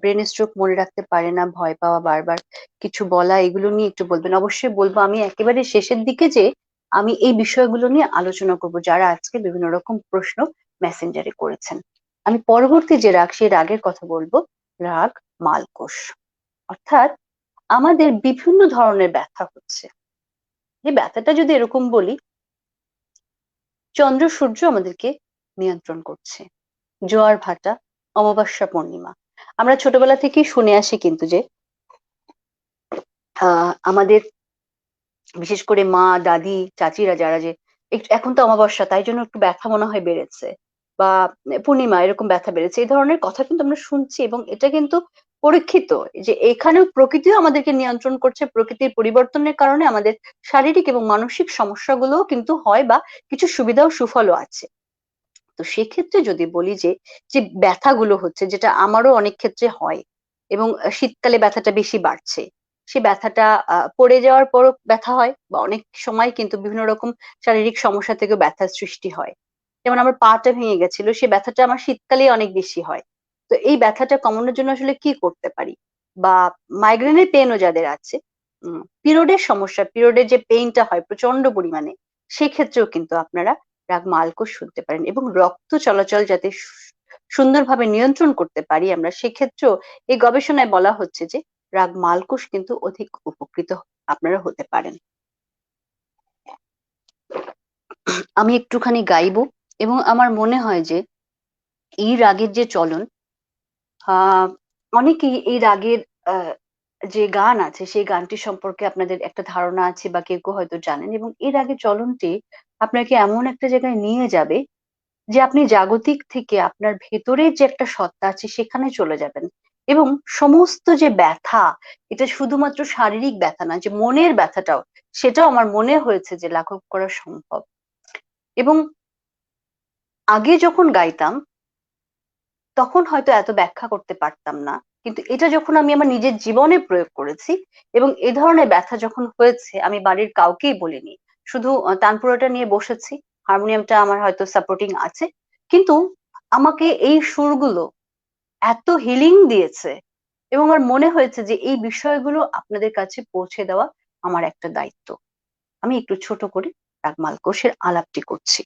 ব্রেন স্ট্রোক মনে রাখতে পারে না, ভয় পাওয়া, বারবার কিছু বলা, এগুলো নিয়ে একটু বলবেন। অবশ্যই বলবো। আমি একেবারে শেষের দিকে যে আমি এই বিষয়গুলো নিয়ে আলোচনা করব, যারা আজকে বিভিন্ন রকম প্রশ্ন মেসেঞ্জারে করেছেন। আমি পরবর্তী যে রাগ, সেই রাগের কথা বলবো, রাগ মালকোষ। অর্থাৎ আমাদের বিভিন্ন ধরনের ব্যথা হচ্ছে। এই ব্যথাটা যদি এরকম বলি, চন্দ্র সূর্য আমাদেরকে নিয়ন্ত্রণ করছে। জোয়ার ভাটা, অমাবস্যা পূর্ণিমা, আমরা ছোটবেলা থেকেই শুনে আসি কিন্তু যে আমাদের বিশেষ করে মা, দাদি, চাচিরা যারা যে এখন তো অমাবস্যা, তাই জন্য একটু ব্যথা মনে হয় বেড়েছে, বা পূর্ণিমা এরকম ব্যথা বেড়েছে, এই ধরনের কথা কিন্তু আমরা শুনছি। এবং এটা কিন্তু পরীক্ষিত যে এখানেও প্রকৃতিও আমাদেরকে নিয়ন্ত্রণ করছে। প্রকৃতির পরিবর্তনের কারণে আমাদের শারীরিক এবং মানসিক সমস্যাগুলোও কিন্তু হয়, বা কিছু সুবিধা ও সুফলও আছে। তো সেক্ষেত্রে যদি বলি যে যে ব্যথাগুলো হচ্ছে, যেটা আমারও অনেক ক্ষেত্রে হয়, এবং শীতকালে ব্যথাটা বেশি বাড়ছে, সে ব্যথাটা পড়ে যাওয়ার পরও ব্যথা হয়, বা অনেক সময় কিন্তু বিভিন্ন রকম শারীরিক সমস্যা থেকেও ব্যথার সৃষ্টি হয়। যেমন আমার পাটা ভেঙে গেছিল, সে ব্যথাটা আমার শীতকালে অনেক বেশি হয়। তো এই ব্যথাটা কমানোর জন্য আসলে কি করতে পারি? বা মাইগ্রেনের পেনও যাদের আছে, পিরিয়ডের সমস্যা, পিরিয়ডের যে পেইনটা হয় প্রচন্ড পরিমাণে, সেক্ষেত্রেও কিন্তু আপনারা রাগ মালকোষ শুনতে পারেন। এবং রক্ত চলাচল যাতে সুন্দরভাবে নিয়ন্ত্রণ করতে পারি আমরা, সেক্ষেত্রেও এই গবেষণায় বলা হচ্ছে যে রাগ মালকোষ কিন্তু অধিক উপকৃত আপনারা হতে পারেন। আমি একটুখানি গাইবো, এবং আমার মনে হয় যে এই রাগের যে চলন, আহ অনেকেই এই রাগের যে গান আছে সেই গানটি সম্পর্কে আপনাদের একটা ধারণা আছে, বা কেউ কেউ হয়তো জানেন। এবং এই রাগের চলনটি আপনাকে এমন একটা জায়গায় নিয়ে যাবে যে আপনি জাগতিক থেকে আপনার ভেতরের যে একটা সত্তা আছে সেখানে চলে যাবেন। এবং সমস্ত যে ব্যথা, এটা শুধুমাত্র শারীরিক ব্যথা না, যে মনের ব্যথাটাও, সেটাও আমার মনে হয়েছে যে লাঘব করা সম্ভব। এবং আগে যখন গাইতাম তখন হয়তো এত ব্যাখ্যা করতে পারতাম না, কিন্তু এটা যখন আমি আমার নিজের জীবনে প্রয়োগ করেছি, এবং এ ধরনের ব্যথা যখন হয়েছে, আমি বাড়ির কাউকেই বলিনি, শুধু তানপুরাটা নিয়ে বসেছি, হারমোনিয়ামটা আমার হয়তো সাপোর্টিং আছে, কিন্তু আমাকে এই সুরগুলো এত হিলিং দিয়েছে। এবং আমার মনে হয়েছে যে এই বিষয়গুলো আপনাদের কাছে পৌঁছে দেওয়া আমার একটা দায়িত্ব। আমি একটু ছোট করে রাগ মালকোষের আলাপটি করছি।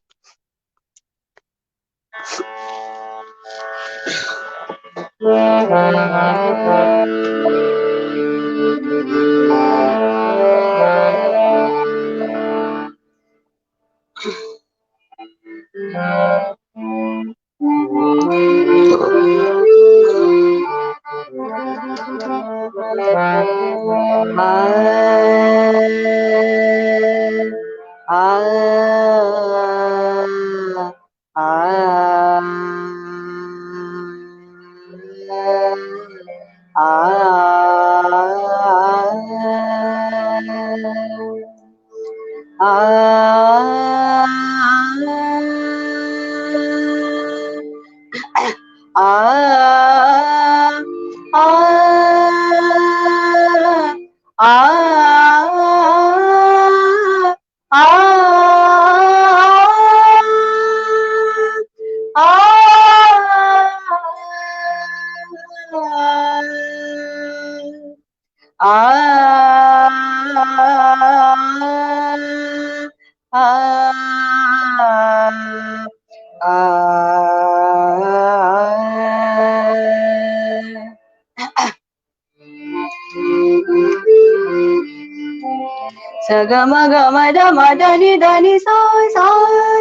ga ma da ni sa sa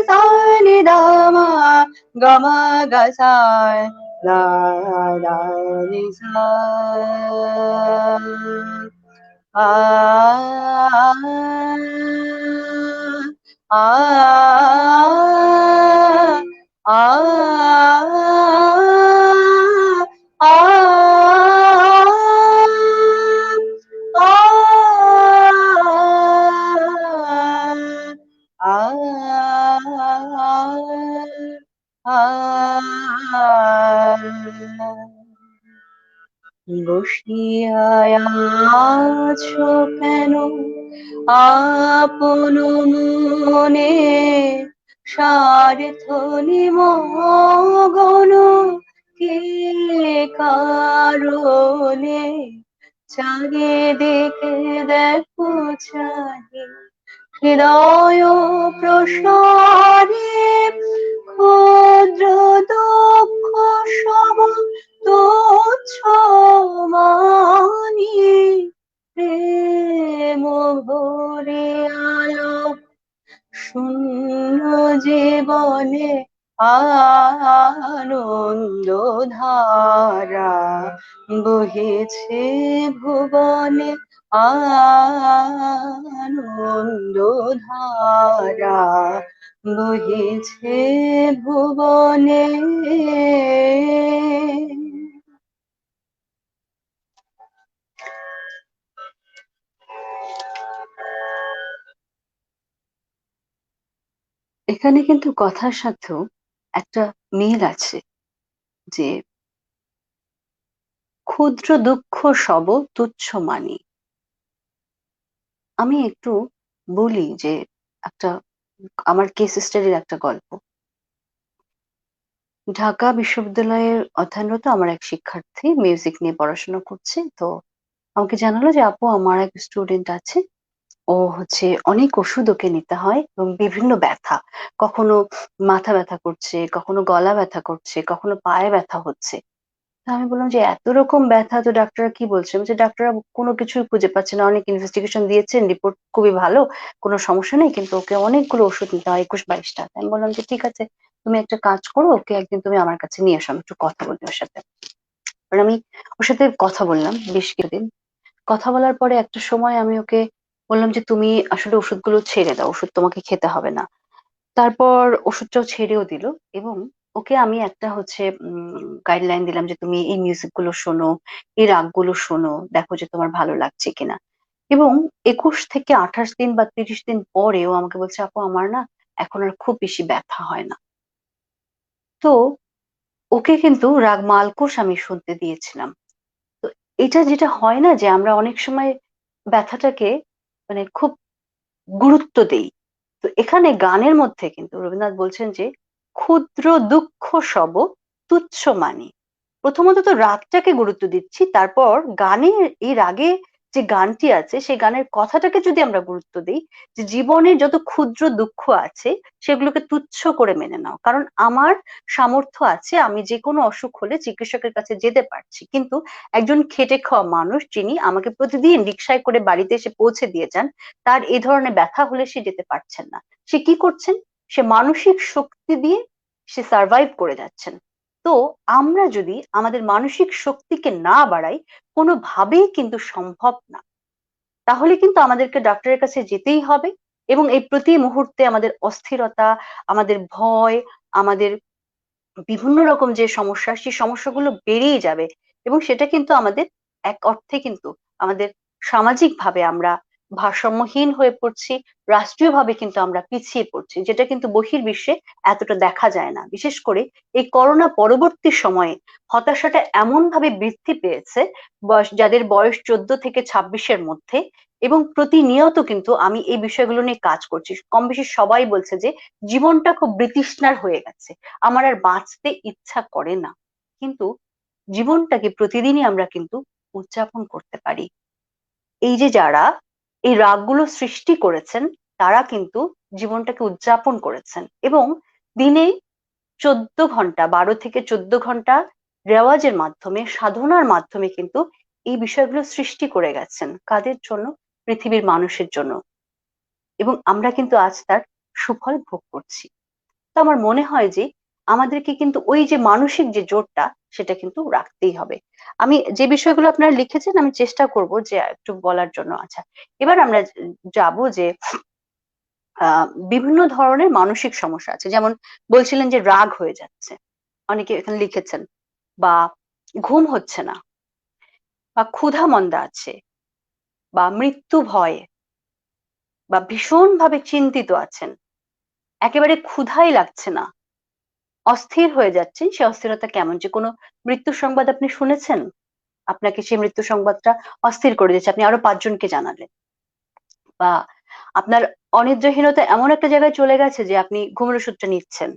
sa ni da ma ga sa la la ni sa a a a বসিয়া আছো কেন আপন মনে স্বার্থ নিমগ্ন কে কারণে চারিদিকে দেখো চাহি হৃদয় প্রসারে ক্ষুদ্র দুঃখ সব তুচ্ছ মানি প্রেম ভরে আলো শূন্য জীবনে আনন্দ ধারা বহেছে ভুবনে আনন্দ ধারা বহেছে ভুবনে। এখানে কিন্তু কথার সাথেও একটা মিল আছে যে ক্ষুদ্র দুঃখ সব তুচ্ছ মানি। আমি একটু বলি যে একটা আমার কেস স্টাডির একটা গল্প। ঢাকা বিশ্ববিদ্যালয়ের অধ্যয়নরত আমার এক শিক্ষার্থী মিউজিক নিয়ে পড়াশোনা করছে। তো আমাকে জানালো যে আপু আমার এক স্টুডেন্ট আছে, ও হচ্ছে অনেক ওষুধ ওকে নিতে হয় এবং বিভিন্ন ব্যথা, কখনো মাথা ব্যথা করছে, কখনো গলা ব্যথা করছে, কখনো পায়ে ব্যথা হচ্ছে। তো আমি বললাম যে এত রকম ব্যথা তো ডাক্তাররা কি বলছে? বলছে ডাক্তাররা কোনো কিছুই খুঁজে পাচ্ছে না, অনেক ইনভেস্টিগেশন দিয়েছেন, রিপোর্ট খুবই ভালো, কোনো সমস্যা নেই, কিন্তু ওকে অনেকগুলো ওষুধ নিতে হয়, 21-22টা। আমি বললাম যে ঠিক আছে, তুমি একটা কাজ করো, ওকে একদিন তুমি আমার কাছে নিয়ে এসো, আমি একটু কথা বলি ওর সাথে। কারণ আমি ওর সাথে কথা বললাম বেশ কিছুদিন। কথা বলার পরে একটা সময় আমি ওকে বললাম যে তুমি আসলে ওষুধগুলো ছেড়ে দাও, ওষুধ তোমাকে খেতে হবে না। তারপর ওষুধটাও ছেড়েও দিল এবং ওকে আমি একটা হচ্ছে গাইডলাইন দিলাম যে তুমি এই মিউজিক গুলো শোনো, এই রাগগুলো শোনো, দেখো যে তোমার ভালো লাগছে কিনা। এবং 21 থেকে 28 দিন বা 30 দিন পরে ও আমাকে বলছে আপু আমার না এখন আর খুব বেশি ব্যথা হয় না। তো ওকে কিন্তু রাগ মালকোষ আমি শুনতে দিয়েছিলাম। তো এটা যেটা হয় না যে আমরা অনেক সময় ব্যথাটাকে মানে খুব গুরুত্ব দেই। তো এখানে গানের মধ্যে কিন্তু রবীন্দ্রনাথ বলছেন যে ক্ষুদ্র দুঃখ সব তুচ্ছ মানি। প্রথমত তো রাগটাকে গুরুত্ব দিচ্ছি, তারপর গানের এই রাগে যে গানটি আছে সেই গানের কথাটাকে যদি আমরা গুরুত্ব দিই, যে জীবনের যত ক্ষুদ্র দুঃখ আছে সেগুলোকে তুচ্ছ করে মেনে নাও, কারণ আমার সামর্থ্য আছে, আমি যে কোনো অসুখ হলে চিকিৎসকের কাছে যেতে পারছি, কিন্তু একজন খেটে খাওয়া মানুষ যিনি আমাকে প্রতিদিন রিক্সায় করে বাড়িতে এসে পৌঁছে দিয়ে যান, তার এই ধরনের ব্যথা হলে সে যেতে পারছেন না। সে কি করছেন? সে মানসিক শক্তি দিয়ে সে সার্ভাইভ করে যাচ্ছেন। তো আমরা যদি আমাদের মানসিক শক্তিকে না বাড়াই, কোনোভাবেই কিন্তু সম্ভব না। তাহলে কিন্তু আমাদেরকে ডাক্তারের কাছে যেতেই হবে এবং এই প্রতি মুহূর্তে আমাদের অস্থিরতা, আমাদের ভয়, আমাদের বিভিন্ন রকম যে সমস্যা, সেই সমস্যাগুলো বেড়েই যাবে এবং সেটা কিন্তু আমাদের এক অর্থে কিন্তু আমাদের সামাজিকভাবে আমরা ভারসাম্যহীন হয়ে পড়ছি, রাষ্ট্রীয়ভাবে কিন্তু আমরা পিছিয়ে পড়ছি, যেটা কিন্তু বহির্বিশ্বে এতটা দেখা যায় না। বিশেষ করে এই করোনা পরবর্তী সময়ে হতাশাটা এমন ভাবে বৃদ্ধি পেয়েছে, যাদের বয়স 14 থেকে 26-এর মধ্যে, এবং প্রতিনিয়ত কিন্তু আমি এই বিষয়গুলো নিয়ে কাজ করছি, কম বেশি সবাই বলছে যে জীবনটা খুব বিতৃষ্ণার হয়ে গেছে, আমার আর বাঁচতে ইচ্ছা করে না। কিন্তু জীবনটাকে প্রতিদিনই আমরা কিন্তু উদযাপন করতে পারি। এই যে যারা এই রাগগুলো সৃষ্টি করেছেন, তারা কিন্তু জীবনটাকে উদযাপন করেছেন এবং দিনে 14 ঘন্টা, 12 থেকে 14 ঘন্টা রেওয়াজের মাধ্যমে, সাধনার মাধ্যমে কিন্তু এই বিষয়গুলো সৃষ্টি করে গেছেন। কাদের জন্য? পৃথিবীর মানুষের জন্য। এবং আমরা কিন্তু আজ তার সুফল ভোগ করছি। তো আমার মনে হয় যে আমাদেরকে কিন্তু ওই যে মানসিক যে জোরটা সেটা কিন্তু রাখতেই হবে। আমি যে বিষয়গুলো আপনারা লিখেছেন আমি চেষ্টা করব যে একটু বলার জন্য। আচ্ছা, এবার আমরা যাব যে বিভিন্ন ধরনের মানসিক সমস্যা আছে। যেমন বলছিলেন যে রাগ হয়ে যাচ্ছে। অনেকে এখানে লিখেছেন। বা ঘুম হচ্ছে না, বা ক্ষুধা মন্দা আছে, বা মৃত্যু ভয়, বা ভীষণভাবে চিন্তিত আছেন। একেবারে ক্ষুধাই লাগছে না। অস্থির হয়ে যাচ্ছেন। সে অস্থিরতা কেমন? যে কোনো মৃত্যুর সংবাদ আপনি শুনেছেন? আপনাকে সেই মৃত্যু সংবাদটা অস্থির করে দিয়েছে। আপনি আরো ৫ জনকে জানালেন। বা আপনার অনিদ্রাহীনতা এমন একটা জায়গায় চলে গেছে যে আপনি ঘুমের ওষুধটা নিচ্ছেন।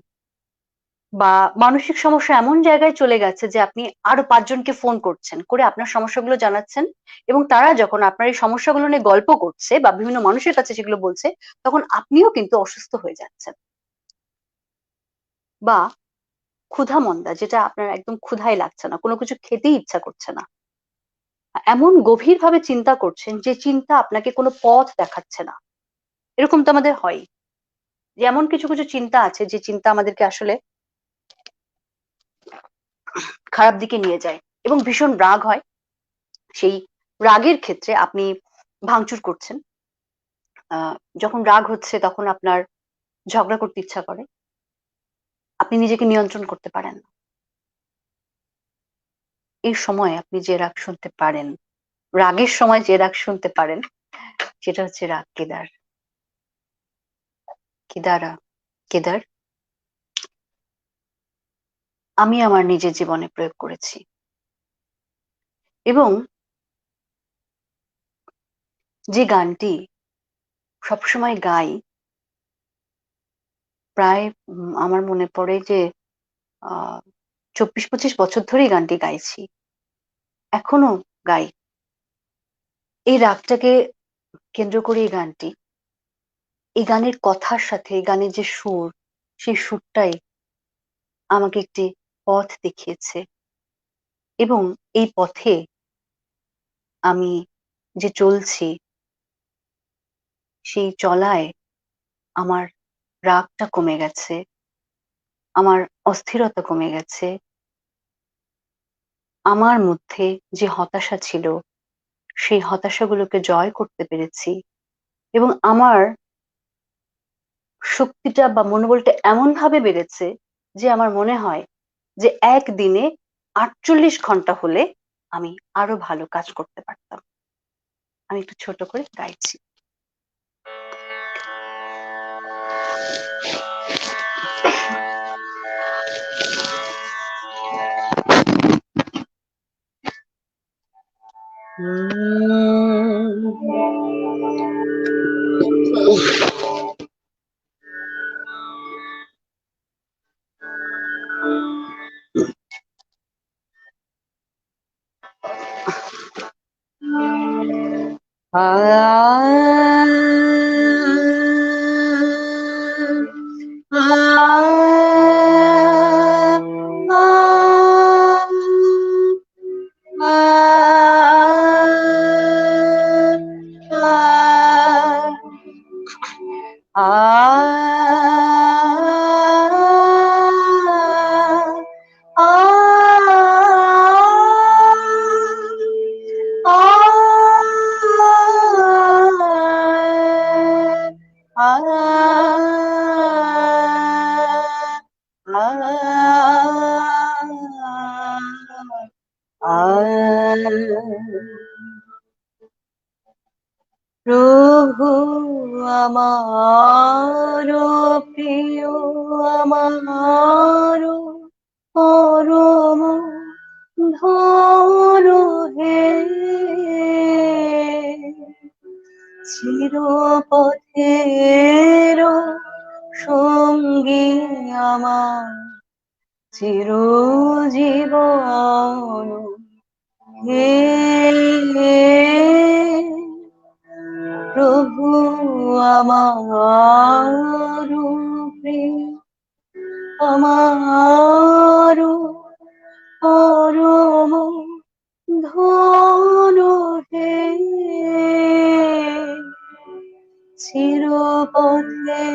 বা মানসিক সমস্যা এমন জায়গায় চলে গেছে যে আপনি আরো ৫ জনকে ফোন করছেন, করে আপনার সমস্যাগুলো জানাচ্ছেন এবং তারা যখন আপনার এই সমস্যাগুলো নিয়ে গল্প করছে বা বিভিন্ন মানুষের কাছে সেগুলো বলছে, তখন আপনিও কিন্তু অসুস্থ হয়ে যাচ্ছেন। বা ক্ষুধা-মন্দা, যেটা আপনার একদম ক্ষুধাই লাগছে না, কোনো কিছু খেতেই ইচ্ছা করছে না। এমন গভীরভাবে চিন্তা করছেন যে চিন্তা আপনাকে কোনো পথ দেখাচ্ছে না। এরকম তো আমাদের হয়ই। যে এমন কিছু, কিছু চিন্তা আছে যে চিন্তা আমাদেরকে আসলে খারাপ দিকে নিয়ে যায় এবং ভীষণ রাগ হয়। সেই রাগের ক্ষেত্রে আপনি ভাঙচুর করছেন। আ যখন রাগ হচ্ছে তখন আপনার ঝগড়া করতে ইচ্ছা করে। আপনি নিজেকে নিয়ন্ত্রণ করতে পারেন না। এই সময় আপনি যে রাগ শুনতে পারেন, রাগের সময় যে রাগ শুনতে পারেন সেটা হচ্ছে রাগ কেদার। কেদারা, কেদার আমি আমার নিজের জীবনে প্রয়োগ করেছি। এবং যে গানটি সবসময় গাই, প্রায় আমার মনে পড়ে যে আ ২৪-২৫ বছর ধরেই গানটি গাইছি। এখনো গাই। এই রাগটাকে কেন্দ্র করে এই গানটি। এই গানের কথার সাথে এই গানের যে সুর, সেই সুরটাই আমাকে একটি পথ দেখিয়েছে এবং এই পথে আমি যে চলছি, সেই চলায় আমার রাগটা কমে গেছে, আমার অস্থিরতা কমে গেছে। আমার মধ্যে যে হতাশা ছিল, সেই হতাশাগুলোকে জয় করতে পেরেছি এবং আমার শক্তিটা বা মনোবলটা এমনভাবে বেড়েছে যে আমার মনে হয় যে একদিনে ৪৮ ঘন্টা হলে আমি আরো ভালো কাজ করতে পারতাম। আমি একটু ছোট করে গাইছি। প্রভু আমার প্রিয়, আমার পরম ধন হে, চিরপথের সঙ্গী আমার, চিরজীবন হে প্রভু আমার প্রিয়, আমার পরম ধন হে, চিরপথের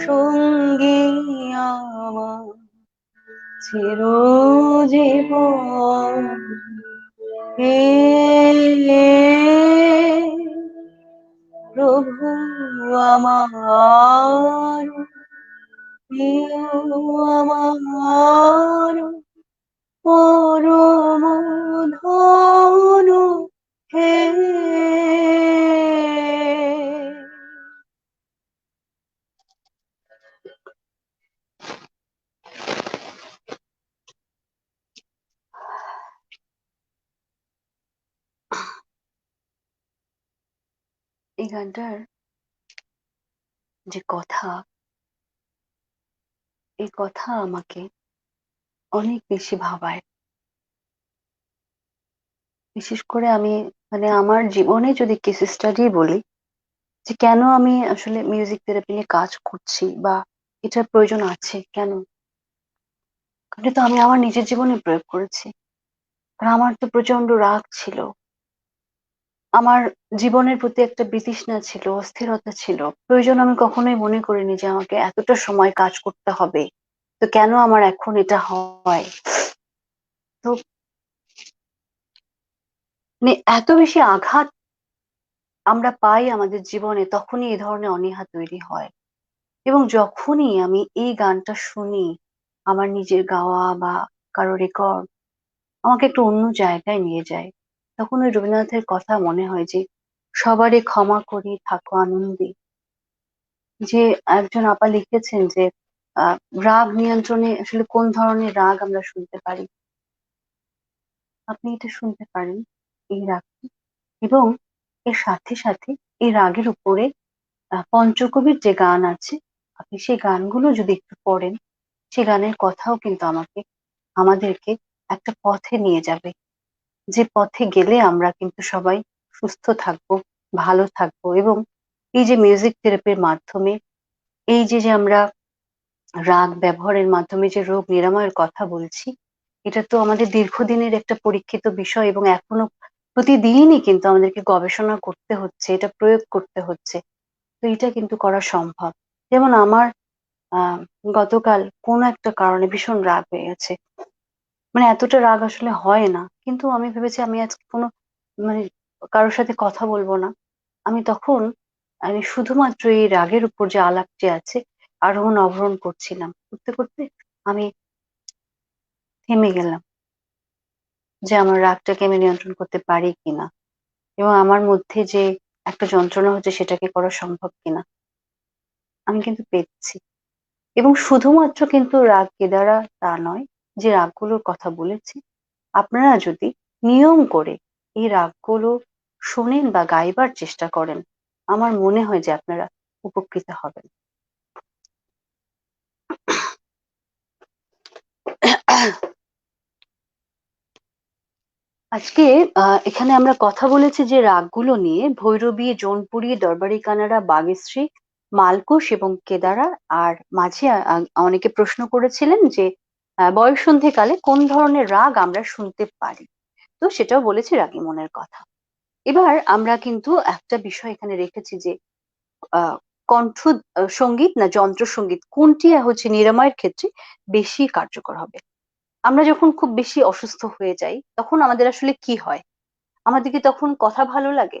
সঙ্গী আমার, চিরজীবন হে প্রভু আমার, প্রিয় আমার, পরম ধন হে। এই গানটার যে কথা, এই কথা আমাকে অনেক বেশি ভাবায়। বিশেষ করে আমি মানে আমার জীবনে যদি কেস স্টাডি বলি, যে কেন আমি আসলে মিউজিক থেরাপি নিয়ে কাজ করছি বা এটার প্রয়োজন আছে কেন, এটা তো আমি আমার নিজের জীবনে প্রয়োগ করেছি। কারণ আমার তো প্রচন্ড রাগ ছিল, আমার জীবনের প্রতি একটা বিতৃষ্ণা ছিল, অস্থিরতা ছিল। প্রয়োজন আমি কখনোই মনে করিনি যে আমাকে এতটা সময় কাজ করতে হবে। তো কেন আমার এখন এটা হয়? তো মানে এত বেশি আঘাত আমরা পাই আমাদের জীবনে, তখনই এই ধরনের অনীহা তৈরি হয়। এবং যখনই আমি এই গানটা শুনি, আমার নিজের গাওয়া বা কারো রেকর্ড আমাকে একটু অন্য জায়গায় নিয়ে যায়। তখন ওই রবীন্দ্রনাথের কথা মনে হয় যে সবারই ক্ষমা করি থাকো আনন্দে। যে একজন আপা লিখেছেন যে আহ রাগ নিয়ন্ত্রণে আসলে কোন ধরনের রাগ আমরা শুনতে পারি। আপনি এটা শুনতে পারেন, এই রাগ, এবং এর সাথে সাথে এই রাগের উপরে পঞ্চকবির যে গান আছে, আপনি সেই গানগুলো যদি একটু পড়েন, সে গানের কথাও কিন্তু আমাদেরকে একটা পথে নিয়ে যাবে, যে পথে গেলে আমরা কিন্তু সবাই সুস্থ থাকবো, ভালো থাকবো। এবং এই যে মিউজিক থেরাপির মাধ্যমে এই যে যে আমরা রাগ ব্যবহারের মাধ্যমে যে রোগ নিরাময়ের কথা বলছি, এটা তো আমাদের দীর্ঘদিনের একটা পরীক্ষিত বিষয়, এবং এখনো প্রতিদিনই কিন্তু আমাদেরকে গবেষণা করতে হচ্ছে, এটা প্রয়োগ করতে হচ্ছে। তো এটা কিন্তু করা সম্ভব। যেমন আমার আহ গতকাল কোনো একটা কারণে ভীষণ রাগ হয়ে গেছে। মানে এতটা রাগ আসলে হয় না, কিন্তু আমি ভেবেছি আমি আজকে কোনো মানে কারোর সাথে কথা বলবো না। আমি তখন আমি শুধুমাত্র এই রাগের উপর যে আলাপটি আছে, আরোহণ অবরোহণ করছিলাম, করতে করতে আমি থেমে গেলাম, যে আমার রাগটাকে আমি নিয়ন্ত্রণ করতে পারি কিনা, এবং আমার মধ্যে যে একটা যন্ত্রণা হচ্ছে সেটাকে করা সম্ভব কিনা। আমি কিন্তু পেরেছি। এবং শুধুমাত্র কিন্তু রাগ কেদারা তা নয়, যে রাগগুলোর কথা বলেছি, আপনারা যদি নিয়ম করে এই রাগগুলো শোনেন বা গাইবার চেষ্টা করেন, আমার মনে হয় যে আপনারা উপকৃত হবেন। আজকে এখানে আমরা কথা বলেছি যে রাগগুলো নিয়ে ভৈরবী, জৌনপুরী, দরবারি কানাড়া, বাগেশ্রী, মালকুশ এবং কেদারা। আর মাঝে অনেকে প্রশ্ন করেছিলেন যে বয়ঃসন্ধিকালে কোন ধরনের রাগ আমরা শুনতে পারি। তো সেটাও বলেছি রাগী মনের কথা। এবার আমরা কিন্তু একটা বিষয় এখানে রেখেছি যে আহ কণ্ঠ সঙ্গীত না যন্ত্র সঙ্গীত কোনটি হচ্ছে নিরাময়ের ক্ষেত্রে বেশি কার্যকর হবে। আমরা যখন খুব বেশি অসুস্থ হয়ে যাই, তখন আমাদের আসলে কি হয়? আমাদের কি তখন কথা ভালো লাগে?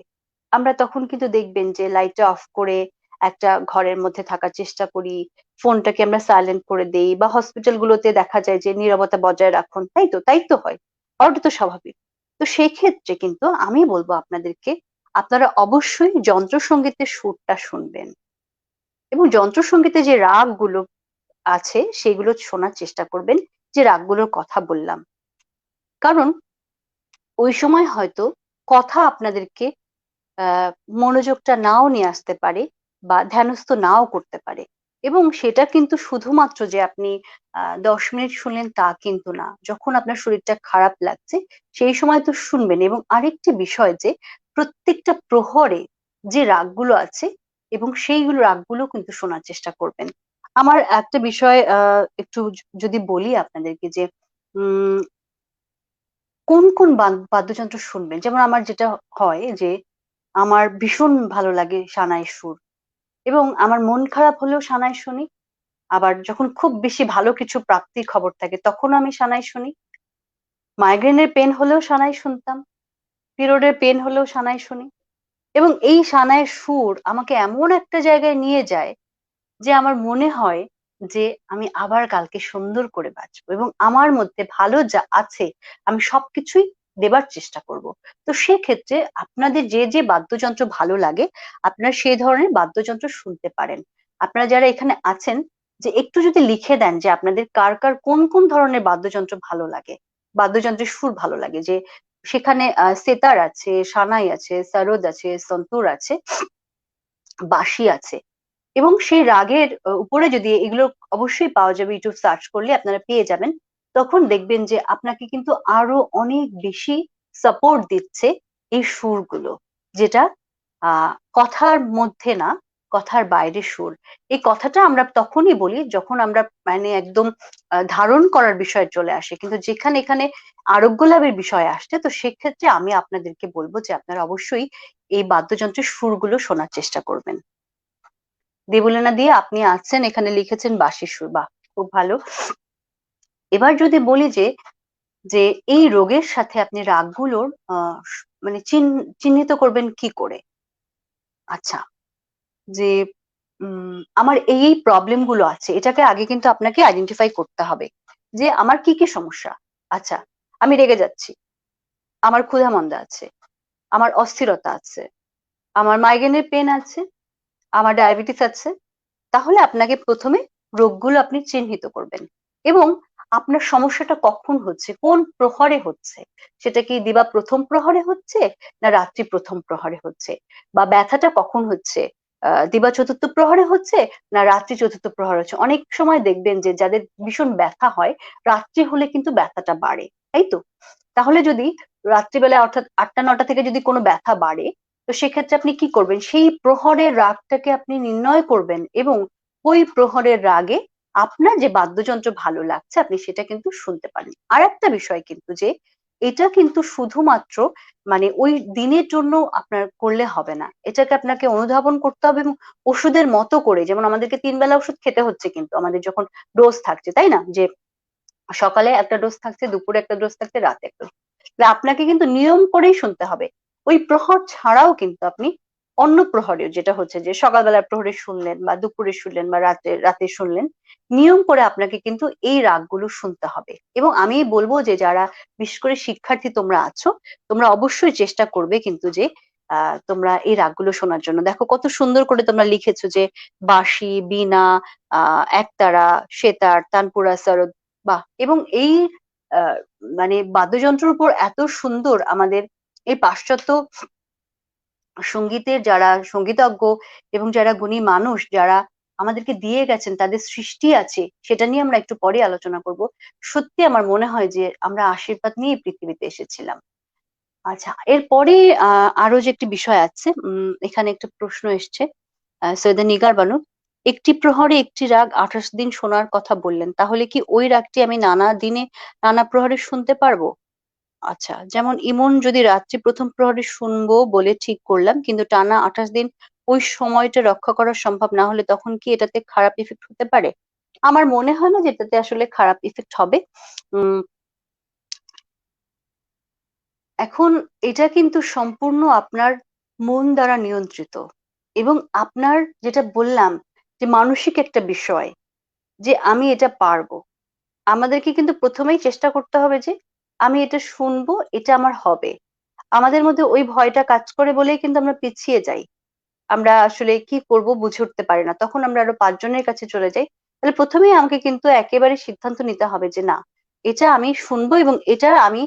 আমরা তখন কিন্তু দেখবেন যে লাইটটা অফ করে একটা ঘরের মধ্যে থাকার চেষ্টা করি, ফোনটাকে আমরা সাইলেন্ট করে দেই, বা হসপিটাল গুলোতে দেখা যায় যে নীরবতা বজায় রাখুন, তাই তো? তাই তো হয়। ওটা তো স্বাভাবিক। তো সেই ক্ষেত্রে কিন্তু আমি বলবো আপনাদেরকে, আপনারা অবশ্যই যন্ত্রসঙ্গীতের সুরটা শুনবেন, এবং যন্ত্রসঙ্গীতে যে রাগগুলো আছে সেগুলো শোনার চেষ্টা করবেন, যে রাগগুলোর কথা বললাম। কারণ ওই সময় হয়তো কথা আপনাদেরকে আহ মনোযোগটা নাও নিয়ে আসতে পারে, বা ধ্যানস্থ নাও করতে পারে। এবং সেটা কিন্তু শুধুমাত্র যে আপনি 10 মিনিট শুনলেন তা কিন্তু না। যখন আপনার শরীরটা খারাপ লাগছে সেই সময় তো শুনবেন। এবং আরেকটি বিষয় যে প্রত্যেকটা প্রহরে যে রাগগুলো আছে, এবং সেইগুলো রাগগুলো কিন্তু শোনার চেষ্টা করবেন। আমার একটা বিষয় একটু যদি বলি আপনাদেরকে, যে উম কোন কোন বাদ্যযন্ত্র শুনবেন। যেমন আমার যেটা হয় যে আমার ভীষণ ভালো লাগে সানাইয়ের সুর, এবং আমার মন খারাপ হলেও সানাই শুনি। আবার যখন খুব বেশি ভালো কিছু প্রাপ্তির খবর থাকে তখনও আমি সানাই শুনি। মাইগ্রেনের পেন হলেও সানাই শুনতাম, পিরিয়ডের পেন হলেও সানাই শুনি। এবং এই সানাইয়ের সুর আমাকে এমন একটা জায়গায় নিয়ে যায় যে আমার মনে হয় যে আমি আবার কালকে সুন্দর করে বাঁচবো এবং আমার মধ্যে ভালো যা আছে আমি সবকিছুই দেবার চেষ্টা করব। তো সেক্ষেত্রে আপনাদের যে যে বাদ্যযন্ত্র ভালো লাগে আপনারা সেই ধরনের বাদ্যযন্ত্র শুনতে পারেন। আপনারা যারা এখানে আছেন, যে একটু যদি লিখে দেন যে আপনাদের কার কার কোন কোন ধরনের বাদ্যযন্ত্র ভালো লাগে, বাদ্যযন্ত্রের সুর ভালো লাগে, যে সেখানে সেতার আছে, সানাই আছে, সরোদ আছে, সন্তুর আছে, বাঁশি আছে, এবং সেই রাগের উপরে যদি এগুলো অবশ্যই পাওয়া যাবে, ইউটিউব সার্চ করলে আপনারা পেয়ে যাবেন। তখন দেখবেন যে আপনাকে কিন্তু আরো অনেক বেশি সাপোর্ট দিচ্ছে এই সুরগুলো, যেটা কথার মধ্যে না, কথার বাইরে সুর। এই কথাটা আমরা তখনই বলি যখন আমরা মানে একদম ধারণ করার বিষয় চলে আসে, কিন্তু যেখানে এখানে আরোগ্য লাভের বিষয় আসছে, তো সেক্ষেত্রে আমি আপনাদেরকে বলবো যে আপনারা অবশ্যই এই বাদ্যযন্ত্রের সুরগুলো শোনার চেষ্টা করবেন। দেবলীনা দিয়ে আপনি আছেন, এখানে লিখেছেন বাঁশির সুর, বাহ, খুব ভালো। এবার যদি বলি যে যে এই রোগের সাথে আপনি রাগগুলোর মানে চিহ্নিত করবেন কি করে? আচ্ছা, যে আমার এই এই প্রবলেম গুলো আছে, এটাকে আগে কিন্তু আপনাকে আইডেন্টিফাই করতে হবে যে আমার কি কি সমস্যা। আচ্ছা, আমি রেগে যাচ্ছি, আমার ক্ষুধা মন্দা আছে, আমার অস্থিরতা আছে, আমার মাইগ্রেনের পেন আছে, আমার ডায়াবেটিস আছে। তাহলে আপনাকে প্রথমে রোগগুলো আপনি চিহ্নিত করবেন, এবং আপনার সমস্যাটা কখন হচ্ছে, কোন প্রহরে হচ্ছে, সেটা কি দিবা প্রথম প্রহরে হচ্ছে না রাত্রি প্রথম প্রহরে হচ্ছে, বা ব্যথাটা কখন হচ্ছে, দিবা চতুর্থ প্রহরে হচ্ছে না রাত্রি চতুর্থ প্রহরে হচ্ছে। অনেক সময় দেখবেন যে যাদের ভীষণ ব্যথা হয় রাত্রি হলে কিন্তু ব্যথাটা বাড়ে, তাই তো? তাহলে যদি রাত্রিবেলায় অর্থাৎ ৮টা ৯টা থেকে যদি কোনো ব্যথা বাড়ে, তো সেক্ষেত্রে আপনি কি করবেন, সেই প্রহরের রাগটাকে আপনি নির্ণয় করবেন, এবং ওই প্রহরের রাগে আপনার যে বাদ্যযন্ত্র ভালো লাগছে আপনি সেটা কিন্তু শুনতে পারেন। আর একটা বিষয় কিন্তু যে এটা কিন্তু শুধুমাত্র মানে ওই দিনের জন্য আপনার করলে হবে না, এটাকে আপনাকে অনুধাবন করতে হবে, এবং ওষুধের মতো করে, যেমন আমাদেরকে ৩ বেলা ওষুধ খেতে হচ্ছে কিন্তু আমাদের যখন ডোজ থাকছে, তাই না? যে সকালে একটা ডোজ থাকছে, দুপুরে একটা ডোজ থাকছে, রাতে একটা ডোজ। তাহলে আপনাকে কিন্তু নিয়ম করেই শুনতে হবে। ওই প্রহর ছাড়াও কিন্তু আপনি অন্য প্রহরে, যেটা হচ্ছে যে সকালবেলার প্রহরে শুনলেন বা দুপুরে শুনলেন বা রাতে রাতে শুনলেন, নিয়ম করে আপনাকে কিন্তু এই রাগগুলো শুনতে হবে। এবং আমি বলবো যে যারা বিশেষ করে শিক্ষার্থী তোমরা আছো, তোমরা অবশ্যই চেষ্টা করবে কিন্তু যে তোমরা এই রাগগুলো শোনার জন্য। দেখো কত সুন্দর করে তোমরা লিখেছো যে বাঁশি, বীণা, একতারা, সেতার, তানপুরা, সরোদ, বাহ! এবং এই আহ, মানে বাদ্যযন্ত্রের উপর এত সুন্দর আমাদের এই পাশ্চাত্য সঙ্গীতের যারা সঙ্গীতজ্ঞ এবং যারা গুণী মানুষ যারা আমাদেরকে দিয়ে গেছেন, তাদের সৃষ্টি আছে, সেটা নিয়ে আমরা একটু পরে আলোচনা করব। সত্যি আমার মনে হয় যে আমরা আশীর্বাদ নিয়ে পৃথিবীতে এসেছিলাম। আচ্ছা, এরপরে আরো যে একটি বিষয় আছে, এখানে একটা প্রশ্ন এসছে সৈয়দা নিগার বানু, একটি প্রহরে একটি রাগ ২৮ দিন শোনার কথা বললেন, তাহলে কি ওই রাগটি আমি নানা দিনে নানা প্রহরে শুনতে পারবো? আচ্ছা, যেমন ইমন যদি রাত্রি প্রথম প্রহরে শুনবো বলে ঠিক করলাম, কিন্তু টানা ২৮ দিন ওই সময়টা রক্ষা করা সম্ভব না হলে তখন কি এটাতে খারাপ ইফেক্ট হতে পারে? আমার মনে হয় না যে এটাতে আসলে খারাপ ইফেক্ট হবে। উম এখন এটা কিন্তু সম্পূর্ণ আপনার মন দ্বারা নিয়ন্ত্রিত, এবং আপনার যেটা বললাম যে মানসিক একটা বিষয়, যে আমি এটা পারবো। আমাদেরকে কিন্তু প্রথমেই চেষ্টা করতে হবে যে আমি এটা শুনবো, এটা আমার হবে। আমাদের মধ্যে ওই ভয়টা কাজ করে বলেই কিন্তু আমরা পিছিয়ে যাই। আমরা আসলে কি করব বুঝে উঠতে পারি না, তখন আমরা আরো ৫ জনের কাছে চলে যাই। তাহলে প্রথমেই আমাকে কিন্তু একেবারে সিদ্ধান্ত নিতে হবে যে না, এটা আমি শুনবো, এবং এটা আমি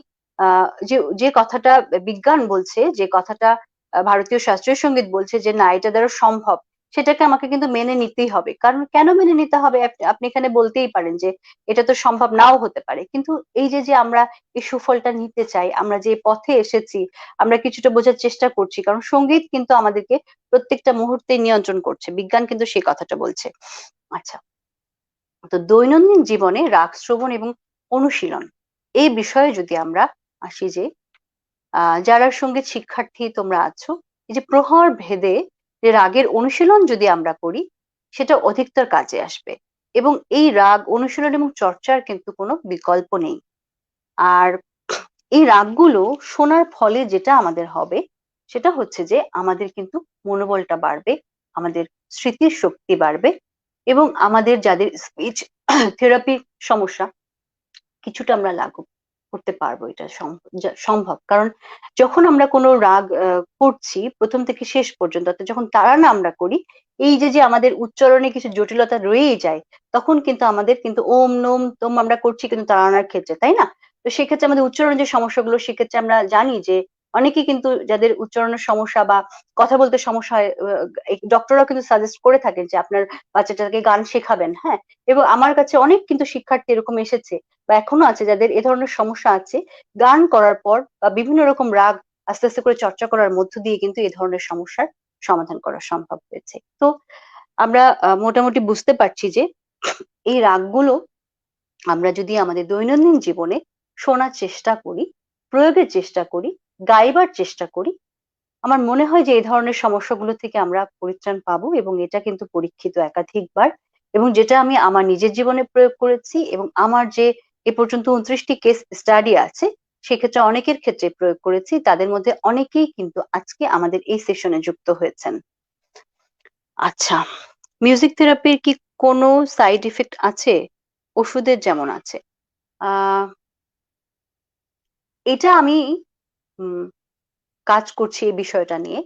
যে যে কথাটা বিজ্ঞান বলছে, যে কথাটা ভারতীয় শাস্ত্রীয় সঙ্গীত বলছে যে না এটা দ্বারা সম্ভব, সেটাকে আমাকে কিন্তু মেনে নিতেই হবে। কারণ কেন মেনে নিতে হবে, আপনি এখানে বলতেই পারেন যে এটা তো সম্ভব নাও হতে পারে, কিন্তু এই যে যে আমরা এই সুফলটা নিতে চাই, আমরা যে পথে এসেছি, আমরা কিছুটা বোঝার চেষ্টা করছি, কারণ সঙ্গীত কিন্তু আমাদেরকে প্রত্যেকটা মুহূর্তে নিয়ন্ত্রণ করছে, বিজ্ঞান কিন্তু সেই কথাটা বলছে। আচ্ছা, তো দৈনন্দিন জীবনে রাগ শ্রবণ এবং অনুশীলন এই বিষয়ে যদি আমরা আসি, যে যারা সঙ্গীত শিক্ষার্থী তোমরা আছো, এই যে প্রহর ভেদে যে রাগের অনুশীলন যদি আমরা করি, সেটা অধিকতর কাজে আসবে। এবং এই রাগ অনুশীলন এবং চর্চার কিন্তু কোনো বিকল্প নেই। আর এই রাগগুলো শোনার ফলে যেটা আমাদের হবে, সেটা হচ্ছে যে আমাদের কিন্তু মনোবলটা বাড়বে, আমাদের স্মৃতির শক্তি বাড়বে, এবং আমাদের যাদের স্পিচ থেরাপি সমস্যা, কিছুটা আমরা লাগু করতে পারবো। এটা সম্ভব। কারণ যখন আমরা কোনো রাগ করছি প্রথম থেকে শেষ পর্যন্ত, অর্থাৎ যখন তাড়ানো আমরা করি, এই যে যে আমাদের উচ্চারণে কিছু জটিলতা রয়েই যায়, তখন কিন্তু আমাদের কিন্তু ওম নোম তোম আমরা করছি কিন্তু তাড়ানোর ক্ষেত্রে, তাই না? তো সেক্ষেত্রে আমাদের উচ্চারণের যে সমস্যাগুলো, সেক্ষেত্রে আমরা জানি যে অনেকে কিন্তু যাদের উচ্চারণের সমস্যা বা কথা বলতে সমস্যা হয়, ডক্টররাও কিন্তু সাজেস্ট করে থাকেন যে আপনার বাচ্চাটাকে গান শেখাবেন। হ্যাঁ, এবং আমার কাছে অনেক কিন্তু শিক্ষার্থী এরকম এসেছে বা এখনো আছে যাদের এ ধরনের সমস্যা আছে। গান করার পর বা বিভিন্ন রকম রাগ আস্তে আস্তে করে চর্চা করার মধ্য দিয়ে কিন্তু এ ধরনের সমস্যার সমাধান করা সম্ভব হয়েছে। তো আমরা মোটামুটি বুঝতে পারছি যে এই রাগগুলো আমরা যদি আমাদের দৈনন্দিন জীবনে শোনার চেষ্টা করি, প্রয়োগের চেষ্টা করি, গাইবার চেষ্টা করি, আমার মনে হয় যে এই ধরনের সমস্যাগুলো থেকে আমরা পরিত্রাণ পাবো, এবং এটা কিন্তু পরীক্ষিত একাধিকবার। এবং যেটা আমি আমার নিজের জীবনে প্রয়োগ করেছি, এবং আমার যে এ পর্যন্ত ২৯টি কেস স্টাডি আছে, সেক্ষেত্রে অনেকের ক্ষেত্রে প্রয়োগ করেছি। তাদের মধ্যে অনেকেই কিন্তু আজকে আমাদের এই সেশনে যুক্ত হয়েছেন। আচ্ছা, মিউজিক থেরাপির কি কোনো সাইড ইফেক্ট আছে? ওষুধের যেমন আছে। আহ এটা আমি উম কাজ করছি এই বিষয়টা নিয়ে।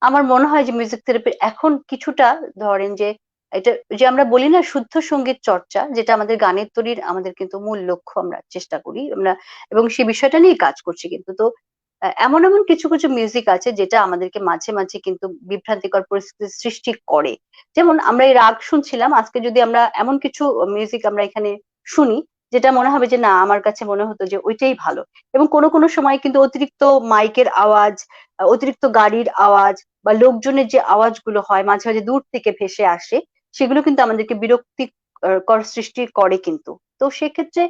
আমার মনে হয় যে মিউজিক থেরাপির এখন কিছুটা, ধরেন যে এটা যে আমরা বলি না শুদ্ধ সঙ্গীত চর্চা, যেটা আমাদের গানের তৈরির আমাদের কিন্তু মূল লক্ষ্য, আমরা চেষ্টা করি আমরা, এবং সেই বিষয়টা নিয়ে কাজ করছি কিন্তু। তো এমন এমন কিছু কিছু মিউজিক আছে যেটা আমাদেরকে মাঝে মাঝে কিন্তু বিভ্রান্তিকর পরিস্থিতির সৃষ্টি করে। যেমন আমরা এই রাগ শুনছিলাম, আজকে যদি আমরা এমন কিছু মিউজিক আমরা এখানে শুনি, যেটা মনে হবে যে না, আমার কাছে মনে হতো যে ওইটাই ভালো। এবং কোনো কোনো সময় কিন্তু অতিরিক্ত মাইকের আওয়াজ, অতিরিক্ত গাড়ির আওয়াজ বা লোকজনের যে আওয়াজগুলো হয় মাঝে মাঝে দূর থেকে ভেসে আসে, সেগুলো কিন্তু আমাদেরকে বিরক্তি কর সৃষ্টি করে কিন্তু। তো সেক্ষেত্রে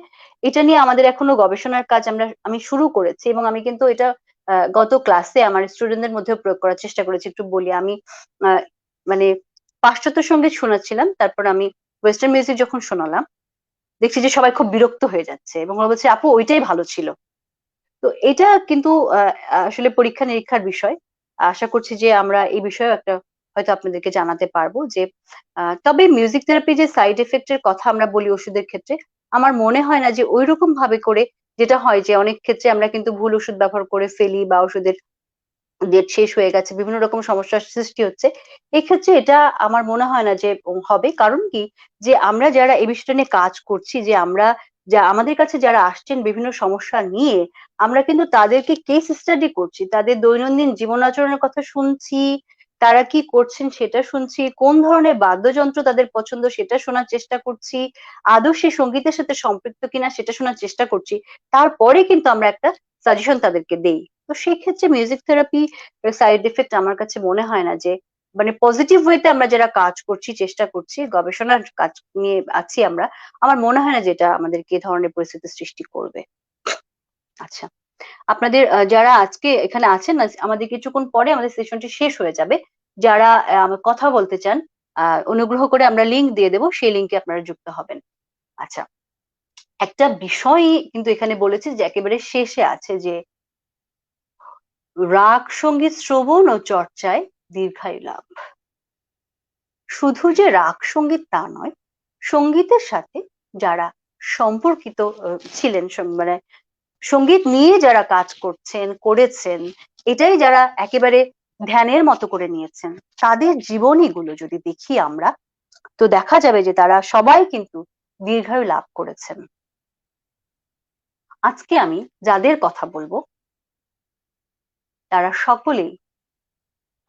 এটা নিয়ে আমাদের এখনো গবেষণার কাজ আমি শুরু করেছি, এবং আমি কিন্তু এটা গত ক্লাসে আমার স্টুডেন্টদের মধ্যেও প্রয়োগ করার চেষ্টা করেছি। একটু বলি আমি, আহ, মানে পাশ্চাত্য সঙ্গীত শোনাচ্ছিলাম, তারপর আমি ওয়েস্টার্ন মিউজিক যখন শোনালাম, দেখছি যে সবাই খুব বিরক্ত হয়ে যাচ্ছে এবং ওরা বলছে আপু ওইটাই ভালো ছিল। তো এটা কিন্তু আসলে পরীক্ষা নিরীক্ষার বিষয়। আশা করছি যে আমরা এই বিষয়েও একটা হয়তো আপনাদেরকে জানাতে পারবো যে, তবে মিউজিক থেরাপি যে সাইড এফেক্ট এর কথা আমরা বলি ওষুধের ক্ষেত্রে, আমার মনে হয় না যে ঐরকম ভাবে করে, যেটা হয় যে অনেক ক্ষেত্রে আমরা কিন্তু ভুল ওষুধ ব্যবহার করে ফেলি বা ওষুধের ডেট শেষ হয়ে গেছে, বিভিন্ন রকম সমস্যার সৃষ্টি হচ্ছে। এক্ষেত্রে এটা আমার মনে হয় না যে হবে। কারণ কি? যে আমরা যারা এই বিষয়টা নিয়ে কাজ করছি, যে আমরা আমাদের কাছে যারা আসছেন বিভিন্ন সমস্যা নিয়ে, আমরা কিন্তু তাদেরকে কেস স্টাডি করছি। তাদের দৈনন্দিন জীবন আচরণের কথা শুনছি, তারা কি করছেন সেটা শুনছি, কোন ধরনের বাদ্যযন্ত্র তাদের পছন্দ সেটা শোনার চেষ্টা করছি, আদৌ সে সংগীতের সাথে সম্পৃক্ত কিনা সেটা শোনার চেষ্টা করছি। তারপরে কিন্তু আমরা একটা সাজেশন তাদেরকে দেই। তো সেক্ষেত্রে মিউজিক থেরাপি সাইড ইফেক্ট আমার কাছে মনে হয় না যে, মানে পজিটিভ ওয়েতে আমরা যারা কাজ করছি, চেষ্টা করছি, গবেষণার কাজ নিয়ে আছি আমরা, আমার মনে হয় না যে এটা আমাদেরকে এ ধরনের পরিস্থিতির সৃষ্টি করবে। আচ্ছা, আপনাদের যারা আজকে এখানে আছেন না, আমাদের কিছুক্ষণ পরে আমাদের সেশনটি শেষ হয়ে যাবে। যারা কথা বলতে চান, অনুগ্রহ করে আমরা লিংক দিয়ে দেব, সেই লিংকে আপনারা যুক্ত হবেন। আচ্ছা, একটা বিষয় কিন্তু এখানে বলেছে যে একেবারে শেষে আছে যে রাগ সঙ্গীত শ্রবণ ও চর্চায় দীর্ঘায়ু লাভ। শুধু যে রাগ সঙ্গীত তা নয়, সঙ্গীতের সাথে যারা সম্পর্কিত ছিলেন, মানে সঙ্গীত নিয়ে যারা কাজ করছেন, করেছেন, এটাই যারা একেবারে ধ্যানের মতো করে নিয়েছেন, তাদের জীবনীগুলো যদি দেখি আমরা, তো দেখা যাবে যে তারা সবাই কিন্তু দীর্ঘায়ু লাভ করেছেন। আজকে আমি যাদের কথা বলবো, তারা সকলেই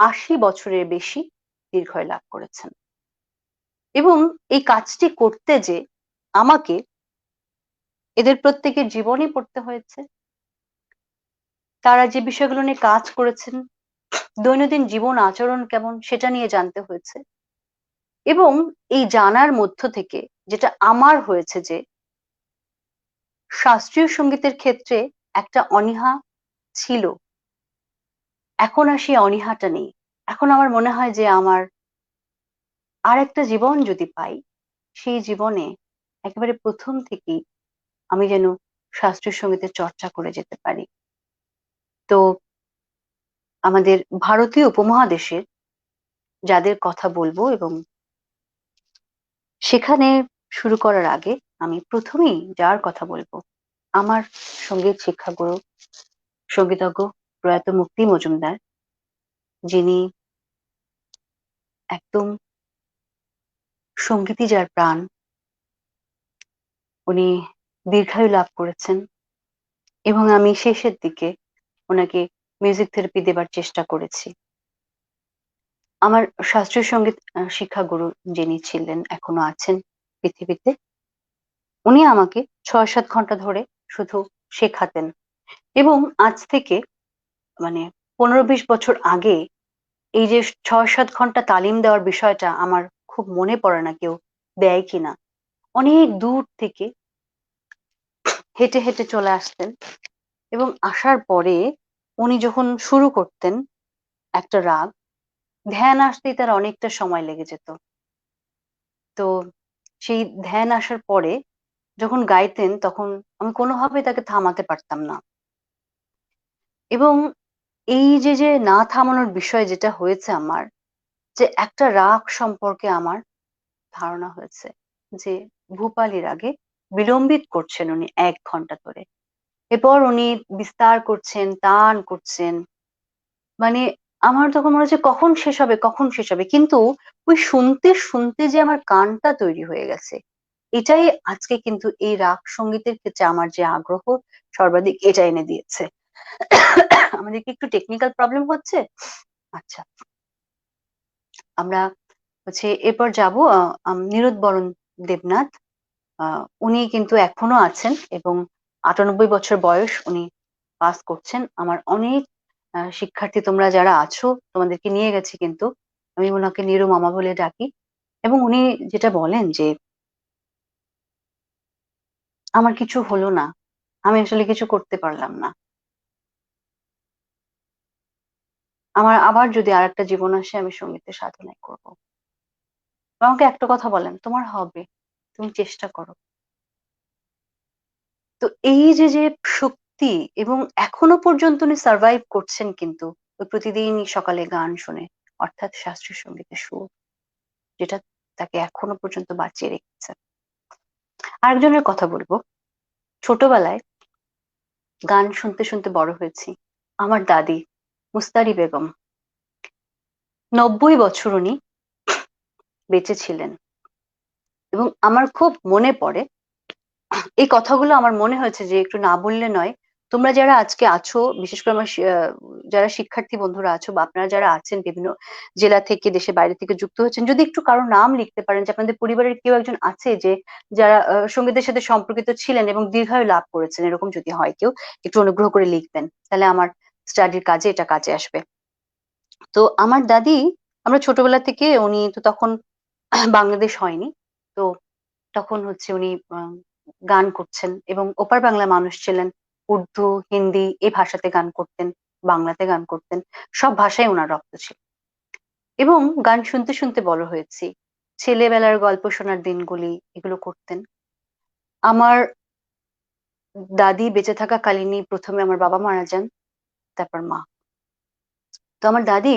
৮০ বছরের বেশি দীর্ঘায়ু লাভ করেছেন। এবং এই কাজটি করতে যে আমাকে এদের প্রত্যেকের জীবনই পড়তে হয়েছে। তারা যে বিষয়গুলো নিয়ে কাজ করেছেন, দৈনন্দিন জীবন আচরণ কেমন সেটা নিয়ে জানতে হয়েছে। এবং এই জানার মধ্য থেকে যেটা আমার হয়েছে যে, শাস্ত্রীয় সঙ্গীতের ক্ষেত্রে একটা অনীহা ছিল, এখন আর সেই অনীহাটা নেই। এখন আমার মনে হয় যে আমার আরেকটা জীবন যদি পাই, সেই জীবনে একেবারে ১ম থেকেই আমি যেন শাস্ত্রীয় সঙ্গীতের চর্চা করে যেতে পারি। তো আমাদের ভারতীয় উপমহাদেশের যাদের কথা বলবো এবং সেখানে শুরু করার আগে আমি ১ম এই যার কথা বলবো, আমার সঙ্গীত শিক্ষাগুরু, সঙ্গীতজ্ঞ প্রয়াত মুক্তি মজুমদার, যিনি একদম সঙ্গীতই যার প্রাণ। উনি দীর্ঘায়ু লাভ করেছেন এবং আমি শেষের দিকে ওনাকে মিউজিক থেরাপি দেবার চেষ্টা করেছি। আমার শাস্ত্রীয় সঙ্গীত শিক্ষাগুরু যিনি ছিলেন, এখনো আছেন পৃথিবীতে, উনি আমাকে ৬-৭ ঘন্টা ধরে শুধু শেখাতেন এবং আজ থেকে মানে ১৫-২০ বছর আগে এই যে ৬-৭ ঘন্টা তালিম দেওয়ার বিষয়টা আমার খুব মনে পড়ে না কেউ দেয় কিনা। অনেক দূর থেকে হেঁটে, হেঁটে চলে আসতেন এবং আসার পরে উনি যখন শুরু করতেন একটা রাগ, ধ্যান আসতেই তার অনেকটা সময় লেগে যেত। তো সেই ধ্যান আসার পরে যখন গাইতেন তখন আমি কোনোভাবেই তাকে থামাতে পারতাম না। এবং এই যে না থামানোর বিষয় যেটা হয়েছে আমার, যে একটা রাগ সম্পর্কে আমার ধারণা হয়েছে যে ভূপালী রাগে বিলম্বিত করছেন উনি ১ ঘন্টা ধরে। এরপর উনি বিস্তার করছেন, তান করছেন। মানে আমার তখন মনে হচ্ছে কখন শেষ হবে, কখন শেষ হবে? কিন্তু ওই শুনতে, শুনতে যে আমার কানটা তৈরি হয়ে গেছে, এটাই আজকে কিন্তু এই রাগ সঙ্গীতের ক্ষেত্রে আমার যে আগ্রহ সর্বাধিক এটা এনে দিয়েছে। আমাদের কি একটু টেকনিক্যাল প্রবলেম হচ্ছে? আচ্ছা, আমরা হচ্ছে এরপর যাবো নীরোদ দেবনাথ। আ উনি কিন্তু এখনো আছেন এবং ৯৮ বছর বয়স উনি পাস করছেন। আমার অনেক শিক্ষার্থী তোমরা যারা আছো, তোমাদেরকে নিয়ে গেছি কিন্তু। আমি উনাকে নিরু মামা বলে ডাকি। এবং উনি যেটা বলেন যে, "আমার কিছু হলো না। আমি আসলে কিছু করতে পারলাম না। আমার আবার যদি আরেকটা জীবন আসে আমি সঙ্গীতের সাধনাই করব।" আমাকে একটা কথা বলেন, "তোমার হবে। তুমি চেষ্টা করো।" তো এই যে শক্তি এবং এখনো পর্যন্ত উনি সারভাইভ করছেন কিন্তু ওই প্রতিদিনই সকালে গান শুনে, অর্থাৎ শাস্ত্রীয় সঙ্গীতের সুর, যেটা তাকে এখনো পর্যন্ত বাঁচিয়ে রেখেছে। আরেকজনের কথা বলবো, ছোটবেলায় গান শুনতে, শুনতে বড় হয়েছি। আমার দাদি মুস্তারি বেগম। ৯০ বছর উনি বেঁচে ছিলেন এবং আমার খুব মনে পড়ে এই কথাগুলো আমার মনে হয়েছে যে একটু না বললে নয়। তোমরা যারা আজকে আছো, বিশেষ করে আমার যারা শিক্ষার্থী বন্ধুরা আছো বা আপনারা যারা আছেন বিভিন্ন জেলা থেকে, দেশের বাইরে থেকে যুক্ত হচ্ছেন, যদি একটু কারো নাম লিখতে পারেন যে আপনাদের পরিবারের কেউ একজন আছে যে যারা সঙ্গীতের সাথে সম্পর্কিত ছিলেন এবং দীর্ঘায়ু লাভ করেছেন, এরকম যদি হয় কেউ, একটু অনুগ্রহ করে লিখবেন। তাহলে আমার স্টাডির কাজে এটা কাজে আসবে। তো আমার দাদি, আমরা ছোটবেলা থেকে উনি তো তখন বাংলাদেশ হয়নি। তো তখন হচ্ছে উনি গান করছেন এবং ওপার বাংলার মানুষ ছিলেন। উর্দু, হিন্দি এই ভাষাতে গান করতেন, বাংলাতে গান করতেন। সব ভাষায় উনার রক্ত ছিল। এবং গান শুনতে, শুনতে বড় হয়েছি। ছেলেবেলার গল্প শোনার দিনগুলি এগুলো করতেন। আমার দাদি বেঁচে থাকাকালীনই ১ম এ আমার বাবা মারা যান, তারপর মা। তো আমার দাদি,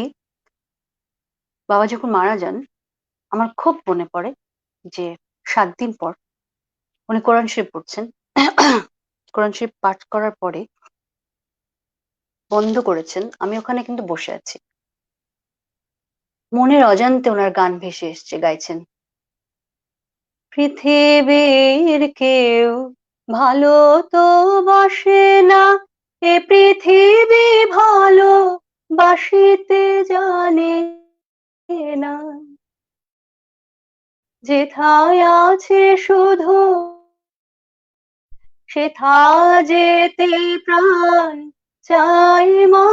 বাবা যখন মারা যান, আমার খুব মনে পড়ে যে ৭ দিন পর উনি কোরআন শরীফ পড়ছেন। কোরআন শরীফ পাঠ করার পরে বন্ধ করেছেন। আমি ওখানে কিন্তু বসে আছি। মনের অজান্তে উনার গান ভেসে এসছে, গাইছেন। পৃথিবীর কেউ ভালো তো বাসে না, এ পৃথিবী ভালো বাসিতে জানে না। যেথায় আছে শুধু সেথা যেতে প্রাণ চায় মা,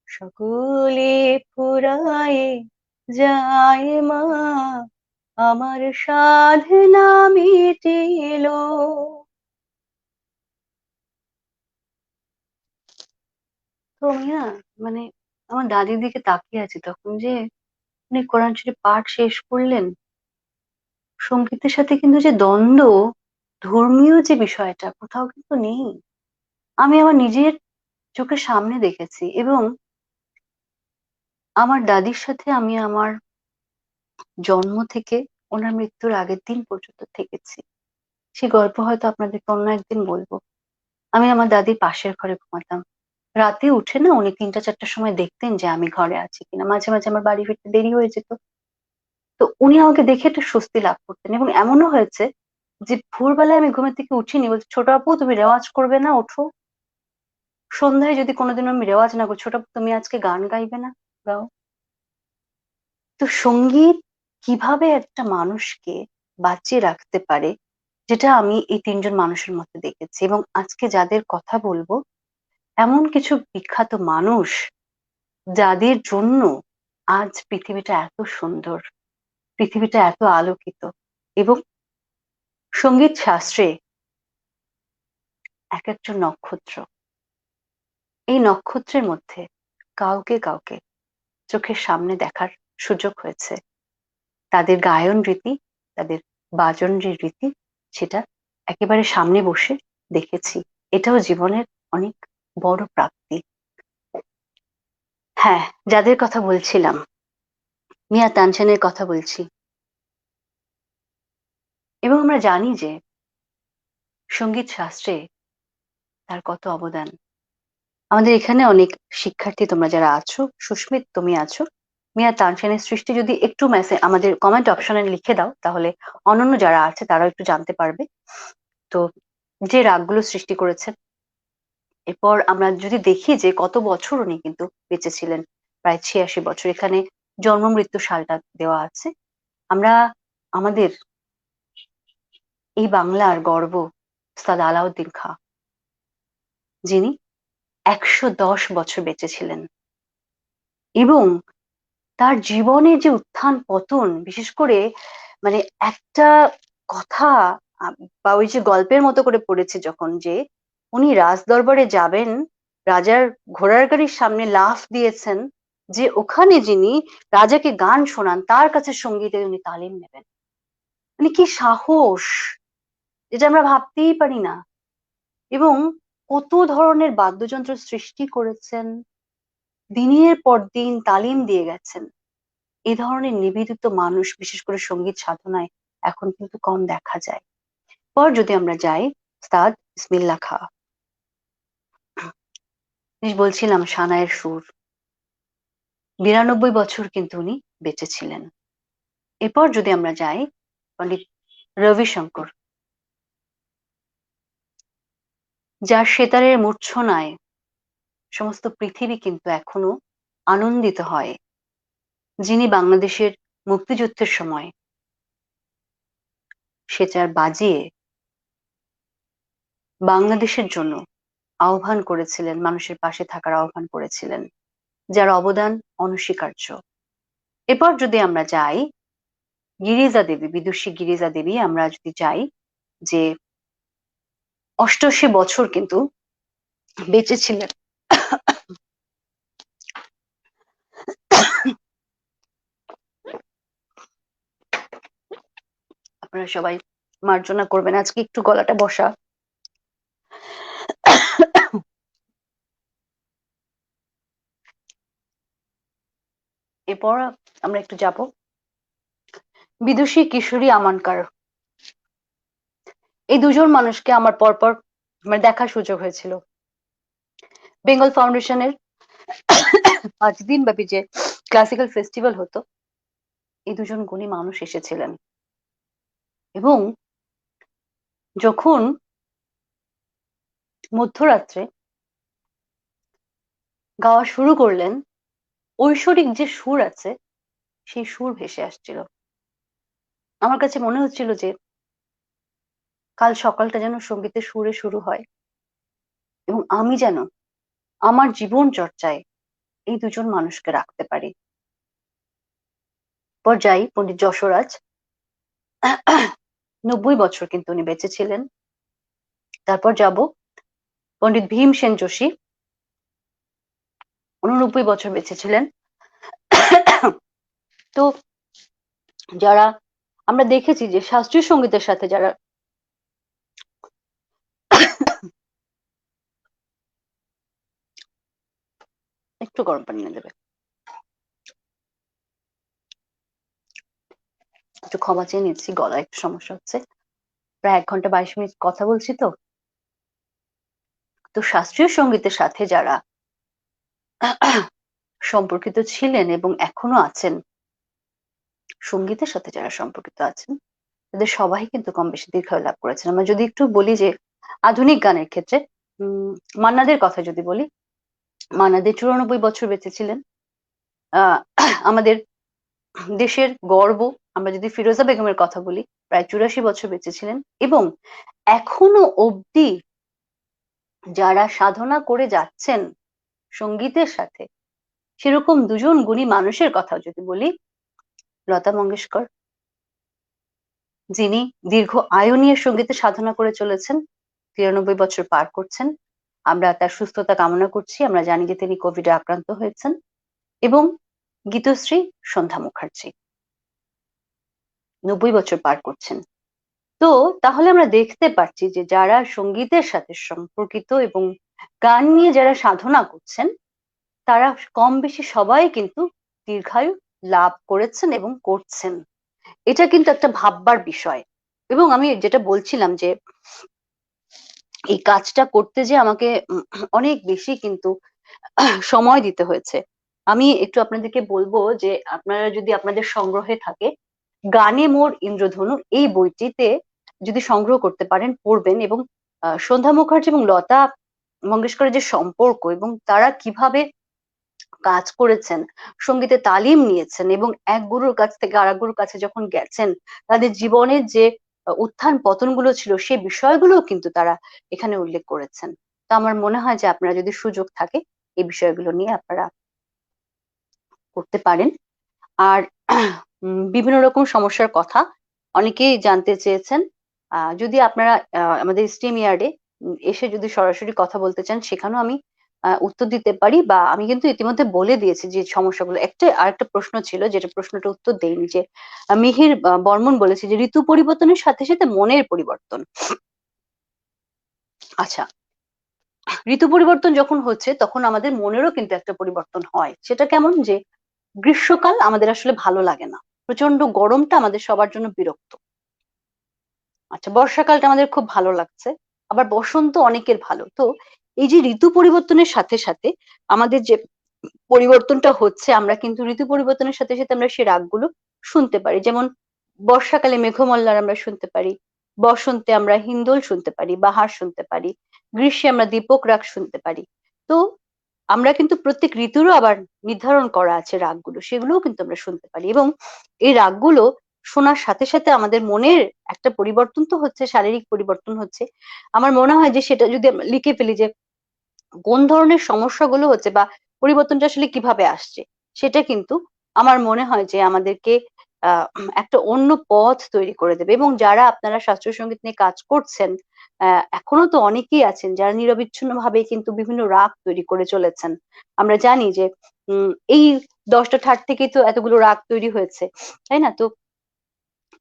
সকলে ফুরায়ে যায় মা, আমার সাধনা মিটিল। তো আমি না, মানে আমার দাদির দিকে তাকিয়ে আছি তখন যে উনি কোরআন শরীফ পাঠ শেষ করলেন। সঙ্গীতের সাথে কিন্তু যে দ্বন্দ্ব, ধর্মীয় যে বিষয়টা কোথাও কিন্তু নেই। আমি আমার নিজের চোখের সামনে দেখেছি, এবং আমার দাদির সাথে আমি আমার জন্ম থেকে ওনার মৃত্যুর আগের দিন পর্যন্ত থেকেছি। সে গল্প হয়তো আপনাদেরকে অন্য একদিন বলবো। আমি আমার দাদির পাশের ঘরে ঘুমাতাম। রাতে উঠে না উনি ৩টা ৪টার সময় দেখতেন যে আমি ঘরে আছি কিনা। মাঝে মাঝে আমার বাড়ি ফিরতে দেরি হয়ে যেত। তো উনি আমাকে দেখে একটা স্বস্তি লাভ করতেন, এবং এমনও হয়েছে যে ভোরবেলায় আমি ঘুমের থেকে উঠিনি, বলছি ছোট আপু তুমি রেওয়াজ করবে না, ওঠো। সন্ধ্যায় যদি কোনোদিন আমি রেওয়াজ না করি, ছোট আপু তুমি আজকে গান গাইবে না, গাও। তো সঙ্গীত কিভাবে একটা মানুষকে বাঁচিয়ে রাখতে পারে, যেটা আমি এই ৩জন মানুষের মধ্যে দেখেছি। এবং আজকে যাদের কথা বলবো, এমন কিছু বিখ্যাত মানুষ যাদের জন্য আজ পৃথিবীটা এত সুন্দর, পৃথিবীটা এত আলোকিত। এবং সঙ্গীত শাস্ত্রে এক একজন নক্ষত্র, এই নক্ষত্রের মধ্যে কাউকে কাউকে চোখের সামনে দেখার সুযোগ হয়েছে। তাদের গায়ন রীতি, তাদের বাজন যে রীতি, সেটা একেবারে সামনে বসে দেখেছি। এটাও জীবনের অনেক বড় প্রাপ্তি। হ্যাঁ, যাদের কথা বলছিলাম, মিয়া তানসেনের কথা বলছি। এবং আমরা জানি যে সঙ্গীত শাস্ত্রে তার কত অবদান। আমাদের এখানে অনেক শিক্ষার্থী, তোমরা যারা আছো, সুস্মিত তুমি আছো, মিয়া তানসেনের সৃষ্টি যদি একটু মেসেজ আমাদের কমেন্ট অপশনে লিখে দাও, তাহলে অন্যান্য যারা আছে তারাও একটু জানতে পারবে। তো যে রাগগুলো সৃষ্টি করেছেন, এরপর আমরা যদি দেখি যে কত বছর উনি কিন্তু বেঁচে ছিলেন, প্রায় ৮৬ বছর। এখানে জন্ম মৃত্যু সালটা দেওয়া আছে। আমরা আমাদের এই বাংলার গর্ব উস্তাদ আলাউদ্দিন খাঁ, যিনি ১১০ বছর বেঁচে ছিলেন, এবং তার জীবনে যে উত্থান পতন, বিশেষ করে মানে একটা কথা, বা ওই যে গল্পের মতো করে পড়েছে যখন, যে উনি রাজ দরবারে যাবেন, রাজার ঘোড়ার গাড়ির সামনে লাফ দিয়েছেন, যে ওখানে যিনি রাজাকে গান শোনান তার কাছে সঙ্গীতের উনি তালিম নেবেন। মানে কি সাহস, যেটা আমরা ভাবতেই পারি না। এবং কত ধরনের বাদ্যযন্ত্র সৃষ্টি করেছেন, দিনের পর দিন তালিম দিয়ে গেছেন। এই ধরনের নিবেদিত মানুষ বিশেষ করে সঙ্গীত সাধনায় এখন কিন্তু কম দেখা যায়। পর যদি আমরা যাই, উস্তাদ বিসমিল্লাহ খাঁ, বলছিলাম সানাইয়ের সুর, ৯২ বছর কিন্তু উনি বেঁচে ছিলেন। এরপর যদি আমরা যাই, পণ্ডিত রবিশঙ্কর, যার সেতারের মূর্ছনায় সমস্ত পৃথিবী কিন্তু এখনো আনন্দিত হয়, যিনি বাংলাদেশের মুক্তিযুদ্ধের সময় সেতার বাজিয়ে বাংলাদেশের জন্য আহ্বান করেছিলেন, মানুষের পাশে থাকার আহ্বান করেছিলেন, যার অবদান অনস্বীকার্য। এরপর যদি আমরা যাই গিরিজা দেবী, বিদুষী গিরিজা দেবী, আমরা যদি যাই, যে ৮৮ বছর কিন্তু বেঁচে ছিলেন। আপনারা সবাই মার্জনা করবেন, আজকে একটু গলাটা বসা। এরপর আমরা একটু যাব বিদুষী কিশোরী আমানকার। এই দুজন মানুষকে আমার পরপর মানে দেখার সুযোগ হয়েছিল বেঙ্গল ফাউন্ডেশনের ৫ দিন ব্যাপী যে ক্লাসিক্যাল ফেস্টিভ্যাল হতো। এই দুজন গুণী মানুষ এসেছিলেন, এবং যখন মধ্যরাত্রে গাওয়া শুরু করলেন, ঐশ্বরিক যে সুর আছে সেই সুর ভেসে আসছিল। আমার কাছে মনে হচ্ছিল যে কাল সকালটা যেন সঙ্গীতের সুরে শুরু হয়, এবং আমি যেন আমার জীবন চর্চায় এই দুজন মানুষকে রাখতে পারি। পর যাই পণ্ডিত যশোরাজ, ৯০ বছর কিন্তু উনি বেঁচে ছিলেন। তারপর যাব পণ্ডিত ভীমসেন যোশী, 89 বছর বেঁচে ছিলেন। তো যারা আমরা দেখেছি যে শাস্ত্রীয় সঙ্গীতের সাথে যারা একটু গরম পানি এনে দেবে, একটু ক্ষমা চেয়ে নিচ্ছি, গলায় একটু সমস্যা হচ্ছে। প্রায় 1 ঘন্টা 22 মিনিট কথা বলছি তো। তো শাস্ত্রীয় সঙ্গীতের সাথে যারা সম্পর্কিত ছিলেন এবং এখনো আছেন, সঙ্গীতের সাথে যারা সম্পর্কিত আছেন, তাদের সবাই কিন্তু কম বেশি দীর্ঘায়ু লাভ করেছেন। আমরা যদি একটু বলি যে আধুনিক গানের ক্ষেত্রে মান্নাদের কথা যদি বলি, মান্না দে 94 বছর বেঁচে ছিলেন। আমাদের দেশের গর্ব, আমরা যদি ফিরোজা বেগমের কথা বলি, প্রায় 84 বছর বেঁচে ছিলেন। এবং এখনো অবধি যারা সাধনা করে যাচ্ছেন সঙ্গীতের সাথে, সেরকম দুজন গুণী মানুষের কথা যদি বলি, লতা মঙ্গেশকর, যিনি দীর্ঘ আয়ু নিয়ে সঙ্গীতে সাধনা করে চলেছেন, 93 বছর পার করছেন। আমরা তার সুস্থতা কামনা করছি। আমরা জানি যে তিনি কোভিডে আক্রান্ত হয়েছেন। এবং গীতশ্রী সন্ধ্যা মুখার্জি 90 বছর পার করছেন। তো তাহলে আমরা দেখতে পাচ্ছি যে যারা সঙ্গীতের সাথে সম্পর্কিত এবং গান নিয়ে যারা সাধনা করছেন, তারা কম বেশি সবাই কিন্তু দীর্ঘায়ু লাভ করেছেন এবং করছেন। এটা কিন্তু একটা ভাববার বিষয়। এবং আমি যেটা বলছিলাম যে এই কাজটা করতে যে আমাকে অনেক বেশি কিন্তু সময় দিতে হয়েছে। আমি একটু আপনাদেরকে বলবো যে আপনারা যদি আপনাদের সংগ্রহে থাকে, গানে মোর ইন্দ্রধনু এই বইটিতে যদি সংগ্রহ করতে পারেন, পড়বেন। এবং সন্ধ্যা মুখার্জি এবং লতা মঙ্গেশকরের যে সম্পর্ক এবং তারা কিভাবে কাজ করেছেন, সঙ্গীতে তালিম নিয়েছেন এবং এক গুরুর কাছ থেকে আরেক গুরুর কাছে যখন গেছেন, তাদের জীবনের যে উত্থান পতনগুলো ছিল সেই বিষয়গুলো কিন্তু তারা এখানে উল্লেখ করেছেন। তো আমার মনে হয় যে আপনারা যদি সুযোগ থাকে এই বিষয়গুলো নিয়ে আপনারা করতে পারেন। আর বিভিন্ন রকম সমস্যার কথা অনেকেই জানতে চেয়েছেন। যদি আপনারা আমাদের স্টেম ইয়ার্ডে এসে যদি সরাসরি কথা বলতে চান, সেখানেও আমি উত্তর দিতে পারি। বা আমি কিন্তু ইতিমধ্যে বলে দিয়েছি যে সমস্যাগুলো। আরেকটা প্রশ্ন ছিল, যেটা প্রশ্নটা উত্তর দেইনি, যে মিহির বর্মন বলেছে যে ঋতু পরিবর্তনের সাথে সাথে মনের পরিবর্তন। আচ্ছা, ঋতু পরিবর্তন যখন হচ্ছে তখন আমাদের মনেরও কিন্তু একটা পরিবর্তন হয়। সেটা কেমন? যে গ্রীষ্মকাল আমাদের আসলে ভালো লাগে না, প্রচন্ড গরমটা আমাদের সবার জন্য বিরক্ত। আচ্ছা, বর্ষাকালটা আমাদের খুব ভালো লাগছে, আবার বসন্ত অনেকের ভালো। তো এই যে ঋতু পরিবর্তনের সাথে সাথে আমাদের যে পরিবর্তনটা হচ্ছে, আমরা কিন্তু ঋতু পরিবর্তনের সাথে সাথে আমরা সেই রাগগুলো শুনতে পারি। যেমন বর্ষাকালে মেঘমল্লার আমরা শুনতে পারি, বসন্তে আমরা হিন্দোল শুনতে পারি, বাহার শুনতে পারি, গ্রীষ্মে আমরা দীপক রাগ শুনতে পারি। তো আমরা কিন্তু প্রত্যেক ঋতুরও আবার নির্ধারণ করা আছে রাগগুলো, সেগুলোও কিন্তু আমরা শুনতে পারি। এবং এই রাগগুলো শোনার সাথে সাথে আমাদের মনের একটা পরিবর্তন তো হচ্ছে, শারীরিক পরিবর্তন হচ্ছে। আমার মনে হয় যে সেটা যদি আমরা লিখে ফেলি যে কোন ধরনের সমস্যাগুলো হচ্ছে বা পরিবর্তনটা আসলে কিভাবে আসছে, সেটা কিন্তু আমার মনে হয় যে আমাদেরকে একটা অন্য পথ তৈরি করে দেবে। এবং যারা আপনারা শাস্ত্রীয় সঙ্গীত নিয়ে কাজ করছেন, এখনো তো অনেকেই আছেন যারা নিরবিচ্ছিন্ন ভাবে কিন্তু বিভিন্ন রাগ তৈরি করে চলেছেন। আমরা জানি যে এই 10টা ঠাট থেকেই তো এতগুলো রাগ তৈরি হয়েছে, তাই না? তো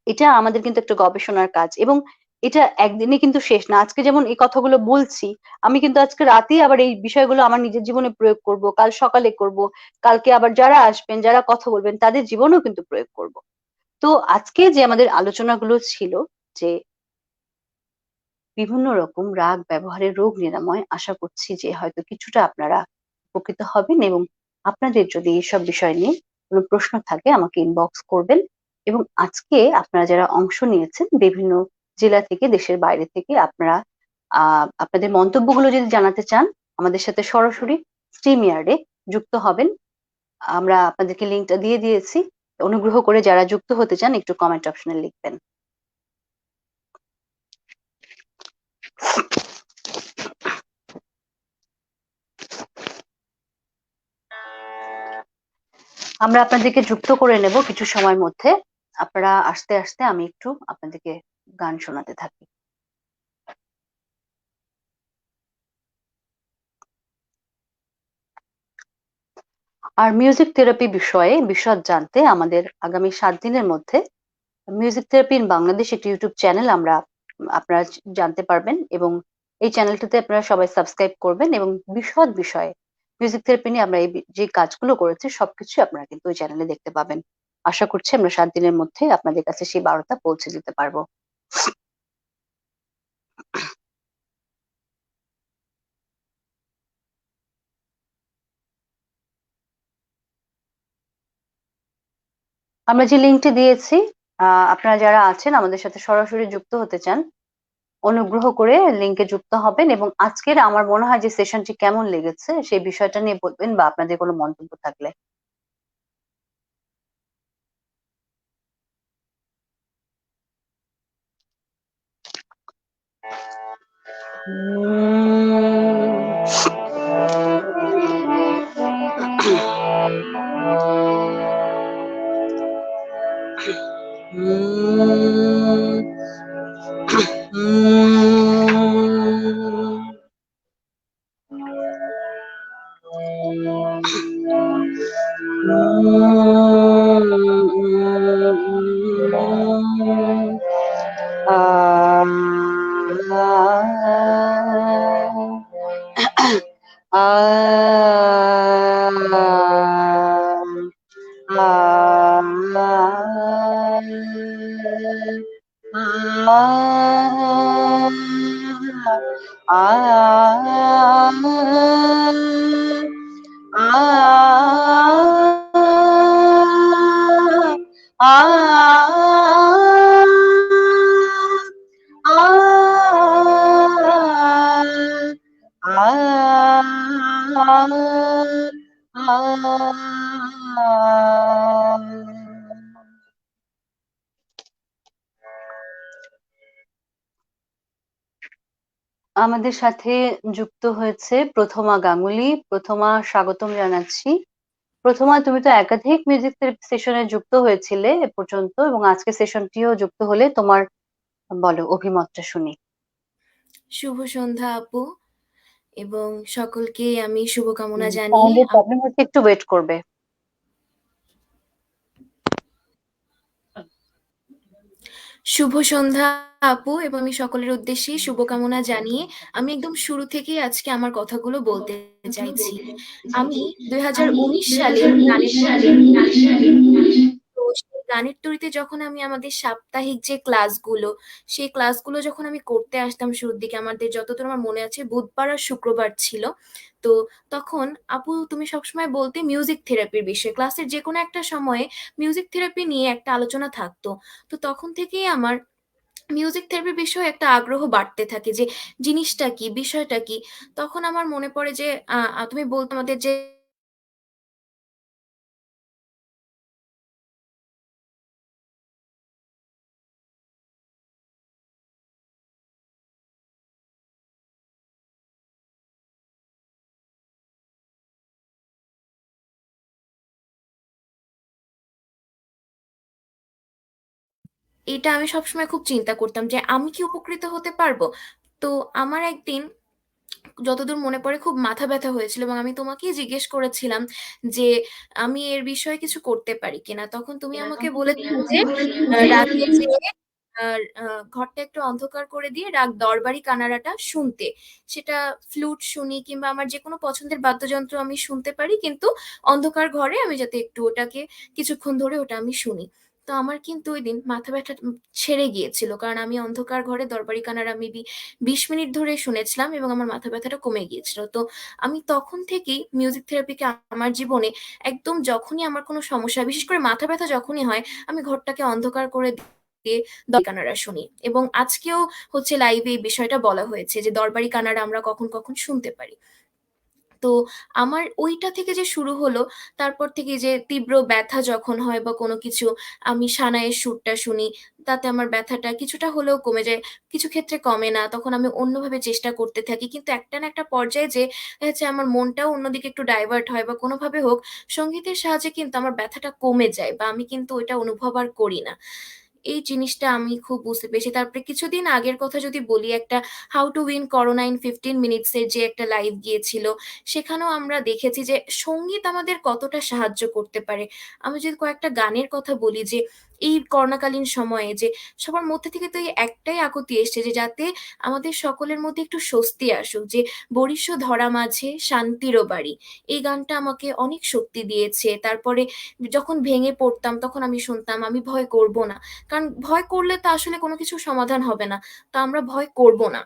এটা আমাদের কিন্তু একটা গবেষণার কাজ। এবং এটা একদিনে কিন্তু শেষ না। আজকে যেমন এই কথাগুলো বলছি, আমি কিন্তু আজকে রাতেই আবার এই বিষয়গুলো আমার নিজের জীবনে প্রয়োগ করব, কাল সকালে করব, কালকে আবার যারা আসবেন, যারা কথা বলবেন তাদের জীবনেও কিন্তু প্রয়োগ করব। তো আজকে যে আমাদের আলোচনাগুলো ছিল যে বিভিন্ন রকম রাগ ব্যবহারের রোগ নিরাময়, আশা করছি যে হয়তো কিছুটা আপনারা উপকৃত হবেন। এবং আপনাদের যদি এইসব বিষয় নিয়ে কোনো প্রশ্ন থাকে আমাকে ইনবক্স করবেন। এবং আজকে আপনারা যারা অংশ নিয়েছেন বিভিন্ন জেলা থেকে, দেশের বাইরে থেকে, আপনারা আপনাদের মন্তব্যগুলো যদি জানাতে চান, আমাদের সাথে সরাসরি স্ট্রিম ইয়ার্ডে যুক্ত হবেন। আমরা আপনাদেরকে লিঙ্কটা দিয়ে দিয়েছি। অনুগ্রহ করে যারা যুক্ত হতে চান একটু কমেন্ট অপশনে লিখবেন। আমরা আপনাদেরকে যুক্ত করে নেব কিছু সময়ের মধ্যে। আপনারা আস্তে আস্তে আমি একটু আপনাদেরকে গান শোনাতে থাকি। আর মিউজিক থেরাপি বিষয়ে বিশদ জানতে আমাদের আগামী ৭ দিনের মধ্যে মিউজিক থেরাপি ইন বাংলাদেশ একটি ইউটিউব চ্যানেল আপনারা জানতে পারবেন এবং এই চ্যানেলটাতে আপনারা সবাই সাবস্ক্রাইব করবেন এবং বিশদ বিষয়ে মিউজিক থেরাপি নিয়ে আমরা যে কাজগুলো করেছি সবকিছুই আপনারা কিন্তু ওই চ্যানেলে দেখতে পাবেন। আশা করছি আমরা ৭ দিনের মধ্যে আপনাদের কাছে সেই বার্তা পৌঁছে দিতে পারবো। আমরা যে লিঙ্কটি দিয়েছি, আপনারা যারা আছেন আমাদের সাথে সরাসরি যুক্ত হতে চান, অনুগ্রহ করে লিংকে যুক্ত হবেন এবং আজকের আমার মনে হয় যে সেশনটি কেমন লেগেছে সেই বিষয়টা নিয়ে বলবেন বা আপনাদের কোনো মন্তব্য থাকলে। আমাদের সাথে যুক্ত হয়েছে প্রথমা গাঙ্গুলি। প্রথমা, স্বাগতম জানাচ্ছি। প্রথমা, তুমি তো একাধিক মিউজিক থেরাপি সেশনে যুক্ত হয়েছিলে এ পর্যন্ত এবং আজকে সেশনটিও যুক্ত হলে, তোমার বলো অভিমতটা শুনি। শুভ সন্ধ্যা আপু, এবং সকলকে আমি শুভকামনা জানিয়ে সাউন্ডের প্রবলেম হচ্ছে, একটু ওয়েট করবে। শুভ সন্ধ্যা আপু, এবং আমি সকলের উদ্দেশ্যে শুভকামনা জানিয়ে আমি একদম শুরু থেকেই আজকে আমার কথাগুলো বলতে চাইছি। আমি 2019 সালে তো সেই গানের তরীতে যখন আমি আমাদের সাপ্তাহিক যে ক্লাসগুলো, সেই ক্লাসগুলো যখন আমি করতে আসতাম শুরুর দিকে, আমাদের যতদূর আমার মনে আছে বুধবার আর শুক্রবার ছিল। তো তখন আপু তুমি সবসময় বলতে মিউজিক থেরাপির বিষয়ে ক্লাসের যে কোনো একটা সময়ে মিউজিক থেরাপি নিয়ে একটা আলোচনা থাকতো। তো তখন থেকেই আমার মিউজিক থেরাপির বিষয়ে একটা আগ্রহ বাড়তে থাকে যে জিনিসটা কি, বিষয়টা কি। তখন আমার মনে পড়ে যে তুমি বলতে আমাদের যে এটা আমি সবসময় খুব চিন্তা করতাম যে আমি কি উপকৃত হতে পারবো। তো আমার একদিন যতদূর মনে পড়ে খুব মাথা ব্যথা হয়েছিল এবং আমি তোমাকেই জিজ্ঞেস করেছিলাম যে আমি এর বিষয়ে কিছু করতে পারি কিনা। তখন তুমি আমাকে বলেছিলে যে রাতে যে ঘরটা একটু অন্ধকার করে দিয়ে রাগ দরবারি কানাডাটা শুনতে, সেটা ফ্লুট শুনি কিংবা আমার যে কোনো পছন্দের বাদ্যযন্ত্র আমি শুনতে পারি, কিন্তু অন্ধকার ঘরে আমি যাতে একটু ওটাকে কিছুক্ষণ ধরে ওটা আমি শুনি। তো আমার কিন্তু ওই দিন মাথা ব্যথা ছেড়ে গিয়েছিল, কারণ আমি অন্ধকার ঘরে দরবারি কানাডা মেবি 20 মিনিট ধরে শুনেছিলাম এবং আমার মাথা ব্যথাটা কমে গিয়েছিল। তো আমি তখন থেকেই মিউজিক থেরাপিকে আমার জীবনে একদম, যখনই আমার কোনো সমস্যা হয়, বিশেষ করে মাথা ব্যথা যখনই হয়, আমি ঘরটাকে অন্ধকার করে দিয়ে দরবারি কানাডা শুনি। এবং আজকেও হচ্ছে লাইভে এই বিষয়টা বলা হয়েছে যে দরবারি কানাডা আমরা কখন কখন শুনতে পারি। তো আমার ওইটা থেকে যে শুরু হলো, তারপর থেকে যে তীব্র ব্যথা যখন হয় বা কোনো কিছু, আমি সানাইয়ের সুরটা শুনি, তাতে আমার ব্যথাটা কিছুটা হলেও কমে যায়। কিছু ক্ষেত্রে কমে না, তখন আমি অন্যভাবে চেষ্টা করতে থাকি, কিন্তু একটা না একটা পর্যায়ে যে হচ্ছে আমার মনটাও অন্যদিকে একটু ডাইভার্ট হয় বা কোনোভাবে হোক সঙ্গীতের সাহায্যে কিন্তু আমার ব্যথাটা কমে যায় বা আমি কিন্তু ওইটা অনুভব আর করি না। এই জিনিসটা আমি খুব বুঝতে পেরেছি। তারপরে কিছুদিন আগের কথা যদি বলি, একটা how to win corona in 15 minutes এর যে একটা লাইভ গিয়েছিল, সেখানেও আমরা দেখেছি যে সঙ্গীত আমাদের কতটা সাহায্য করতে পারে। আমি যদি কয়েকটা গানের কথা বলি, যে এই করোনাকালীন সময়ে যে সবার মধ্যে থেকে তো এই একটাই আকুতি এসছে যে যাতে আমাদের সকলের মধ্যে একটু স্বস্তি আসুক, যে বরিশ ধরা মাঝে শান্তিরও বাড়ি, এই গানটা আমাকে অনেক শক্তি দিয়েছে। তারপরে যখন ভেঙে পড়তাম তখন আমি শুনতাম আমি ভয় করব না, কারণ ভয় করলে তো আসলে কোনো কিছু সমাধান হবে না। তো আমরা ভয় করব না,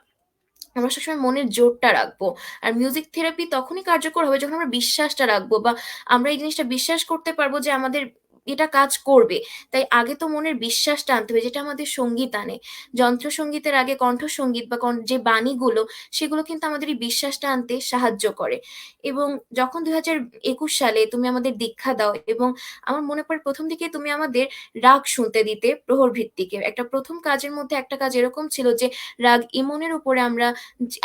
আমরা সবসময় মনের জোরটা রাখবো। আর মিউজিক থেরাপি তখনই কার্যকর হবে যখন আমরা বিশ্বাসটা রাখবো, বা আমরা এই জিনিসটা বিশ্বাস করতে পারবো যে আমাদের এটা কাজ করবে। তাই আগে তো মনের বিশ্বাসটা আনতে হবে, যেটা আমাদের সঙ্গীত আনে। যন্ত্রসঙ্গীতের আগে কণ্ঠসঙ্গীত বা যে বাণীগুলো, সেগুলো কিন্তু আমাদের এই বিশ্বাসটা আনতে সাহায্য করে। এবং যখন 2021 সালে তুমি আমাদের দীক্ষা দাও, এবং আমার মনে পড়ে প্রথম দিকে তুমি আমাদের রাগ শুনতে দিতে প্রহর ভিত্তিকে একটা প্রথম কাজের মধ্যে একটা কাজ এরকম ছিল যে রাগ ইমনের উপরে আমরা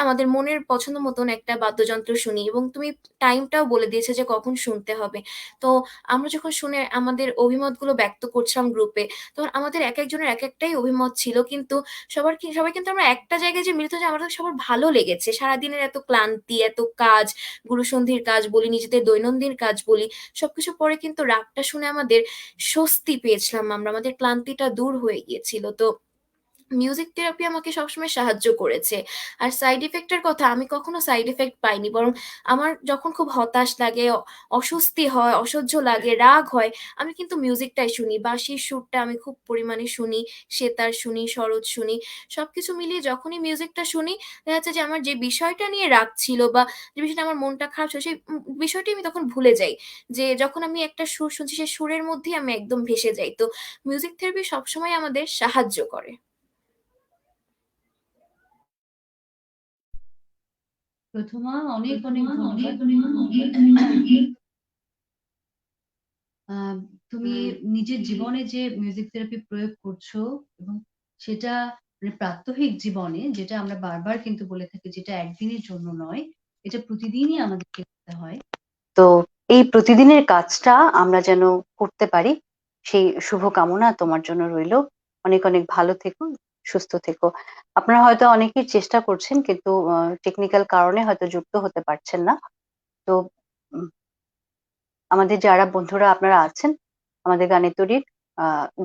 আমাদের মনের পছন্দ মতন একটা বাদ্যযন্ত্র শুনি, এবং তুমি টাইমটাও বলে দিয়েছে যে কখন শুনতে হবে। তো আমরা যখন শুনে আমাদের অভিমতগুলো ব্যক্ত করছিলাম গ্রুপে, তখন আমাদের এক একজনের এক একটাই অভিমত ছিল, কিন্তু সবাই কিন্তু আমরা একটা জায়গায় যে মিলিত, যে আমাদের সবার ভালো লেগেছে। সারাদিনের এত ক্লান্তি, এত কাজ, গুরুসন্ধির কাজ বলি, নিজেদের দৈনন্দিন কাজ বলি, সবকিছু পরে কিন্তু রাগটা শুনে আমাদের স্বস্তি পেয়েছিলাম, আমাদের ক্লান্তিটা দূর হয়ে গিয়েছিল। তো মিউজিক থেরাপি আমাকে সবসময় সাহায্য করেছে। আর সাইড ইফেক্টের কথা, আমি কখনো সাইড ইফেক্ট পাইনি, বরং আমার যখন খুব হতাশ লাগে, অস্বস্তি হয়, অসহ্য লাগে, রাগ হয়, আমি কিন্তু মিউজিকটাই শুনি। বাঁশির সুরটা আমি খুব পরিমাণে শুনি, সেতার শুনি, সরোদ শুনি। সবকিছু মিলিয়ে যখনই মিউজিকটা শুনি, দেখা যাচ্ছে যে আমার যে বিষয়টা নিয়ে রাগ ছিল, বা যে বিষয়টা আমার মনটা খারাপ ছিল, সেই বিষয়টি আমি তখন ভুলে যাই। যে যখন আমি একটা সুর শুনছি, সেই সুরের মধ্যেই আমি একদম ভেসে যাই। তো মিউজিক থেরাপি সবসময় আমাদের সাহায্য করে। প্রথমা, অনেক অনেক ধন্যবাদ। তুমি নিজের জীবনে যে মিউজিক থেরাপি প্রয়োগ করছো, এবং সেটা মানে প্রাত্যহিক জীবনে, যেটা আমরা বারবার কিন্তু বলে থাকি, যেটা একদিনের জন্য নয়, এটা প্রতিদিনই আমাদেরকে করতে হয়। তো এই প্রতিদিনের কাজটা আমরা যেন করতে পারি, সেই শুভ কামনা তোমার জন্য রইলো। অনেক অনেক ভালো থেকো, সুস্থ থেকো। আপনারা হয়তো অনেকেই চেষ্টা করছেন, কিন্তু টেকনিক্যাল কারণে হয়তো যুক্ত হতে পারছেন না। তো উম, আমাদের যারা বন্ধুরা আপনারা আছেন আমাদের গানের তরীর,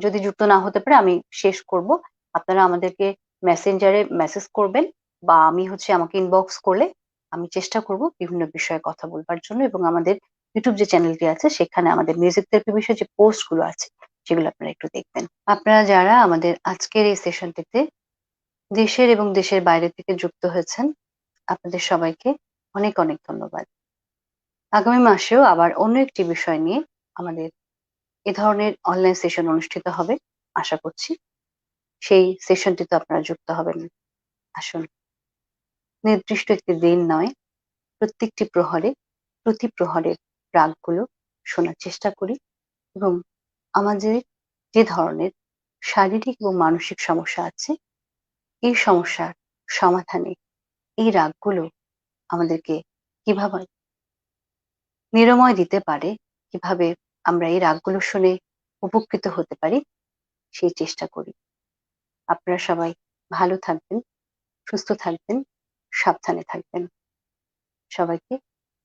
যদি যুক্ত না হতে পারে, আমি শেষ করব। আপনারা আমাদেরকে মেসেঞ্জারে মেসেজ করবেন, বা আমি আমাকে ইনবক্স করলে আমি চেষ্টা করব বিভিন্ন বিষয়ে কথা বলবার জন্য। এবং আমাদের ইউটিউব যে চ্যানেলটি আছে, সেখানে আমাদের মিউজিক থেরাপি বিষয়ে যে পোস্ট গুলো আছে, সেগুলো আপনারা একটু দেখবেন। আপনারা যারা আমাদের আজকের এই সেশনটিতে দেশের এবং দেশের বাইরে থেকে যুক্ত হয়েছেন, আপনাদের সবাইকে অনেক অনেক ধন্যবাদ। আগামী মাসেও আবার অন্য একটি বিষয় নিয়ে আমাদের এ ধরনের অনলাইন সেশন অনুষ্ঠিত হবে, আশা করছি। সেই সেশনটিতে আপনারা যুক্ত হবেন। আসুন, নির্দিষ্ট একটি দিন নয়, প্রত্যেকটি প্রহরে, প্রতি প্রহরের রাগগুলো শোনার চেষ্টা করি, এবং আমাদের যে ধরনের শারীরিক এবং মানসিক সমস্যা আছে, এই সমস্যার সমাধানে এই রাগগুলো আমাদেরকে কিভাবে নিরাময় দিতে পারে, কিভাবে আমরা এই রাগগুলো শুনে উপকৃত হতে পারি, সেই চেষ্টা করি। আপনারা সবাই ভালো থাকবেন, সুস্থ থাকবেন, সাবধানে থাকবেন। সবাইকে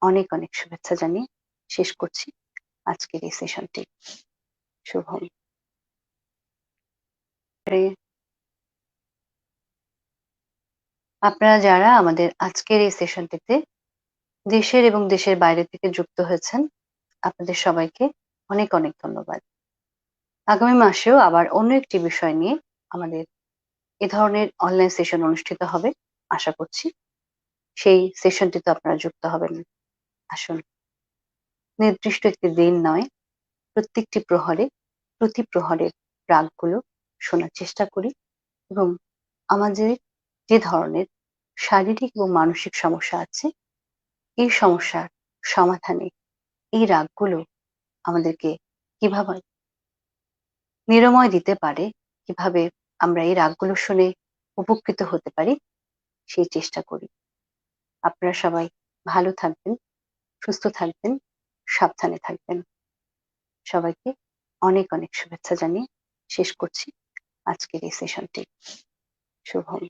অনেক অনেক শুভেচ্ছা জানিয়ে শেষ করছি আজকের এই সেশনটি। শুভম। আপনারা যারা আমাদের আজকের এই সেশনটিতে দেশের এবং দেশের বাইরে থেকে যুক্ত হয়েছেন, আপনাদের সবাইকে অনেক অনেক ধন্যবাদ। আগামী মাসেও আবার অন্য একটি বিষয় নিয়ে আমাদের এ ধরনের অনলাইন সেশন অনুষ্ঠিত হবে, আশা করছি। সেই সেশনটিতে আপনারা যুক্ত হবেন। আসুন, নির্দিষ্ট একটি দিন নয়, প্রত্যেকটি প্রহরে, প্রতি প্রহরের রাগগুলো শোনার চেষ্টা করি, এবং আমাদের যে ধরনের শারীরিক এবং মানসিক সমস্যা আছে, এই সমস্যার সমাধানে এই রাগগুলো আমাদেরকে কিভাবে নিরাময় দিতে পারে, কিভাবে আমরা এই রাগগুলো শুনে উপকৃত হতে পারি, সেই চেষ্টা করি। আপনারা সবাই ভালো থাকবেন, সুস্থ থাকবেন, সাবধানে থাকবেন। সবাইকে অনেক অনেক শুভেচ্ছা জানিয়ে শেষ করছি আজকের এই সেশনটি। শুভম।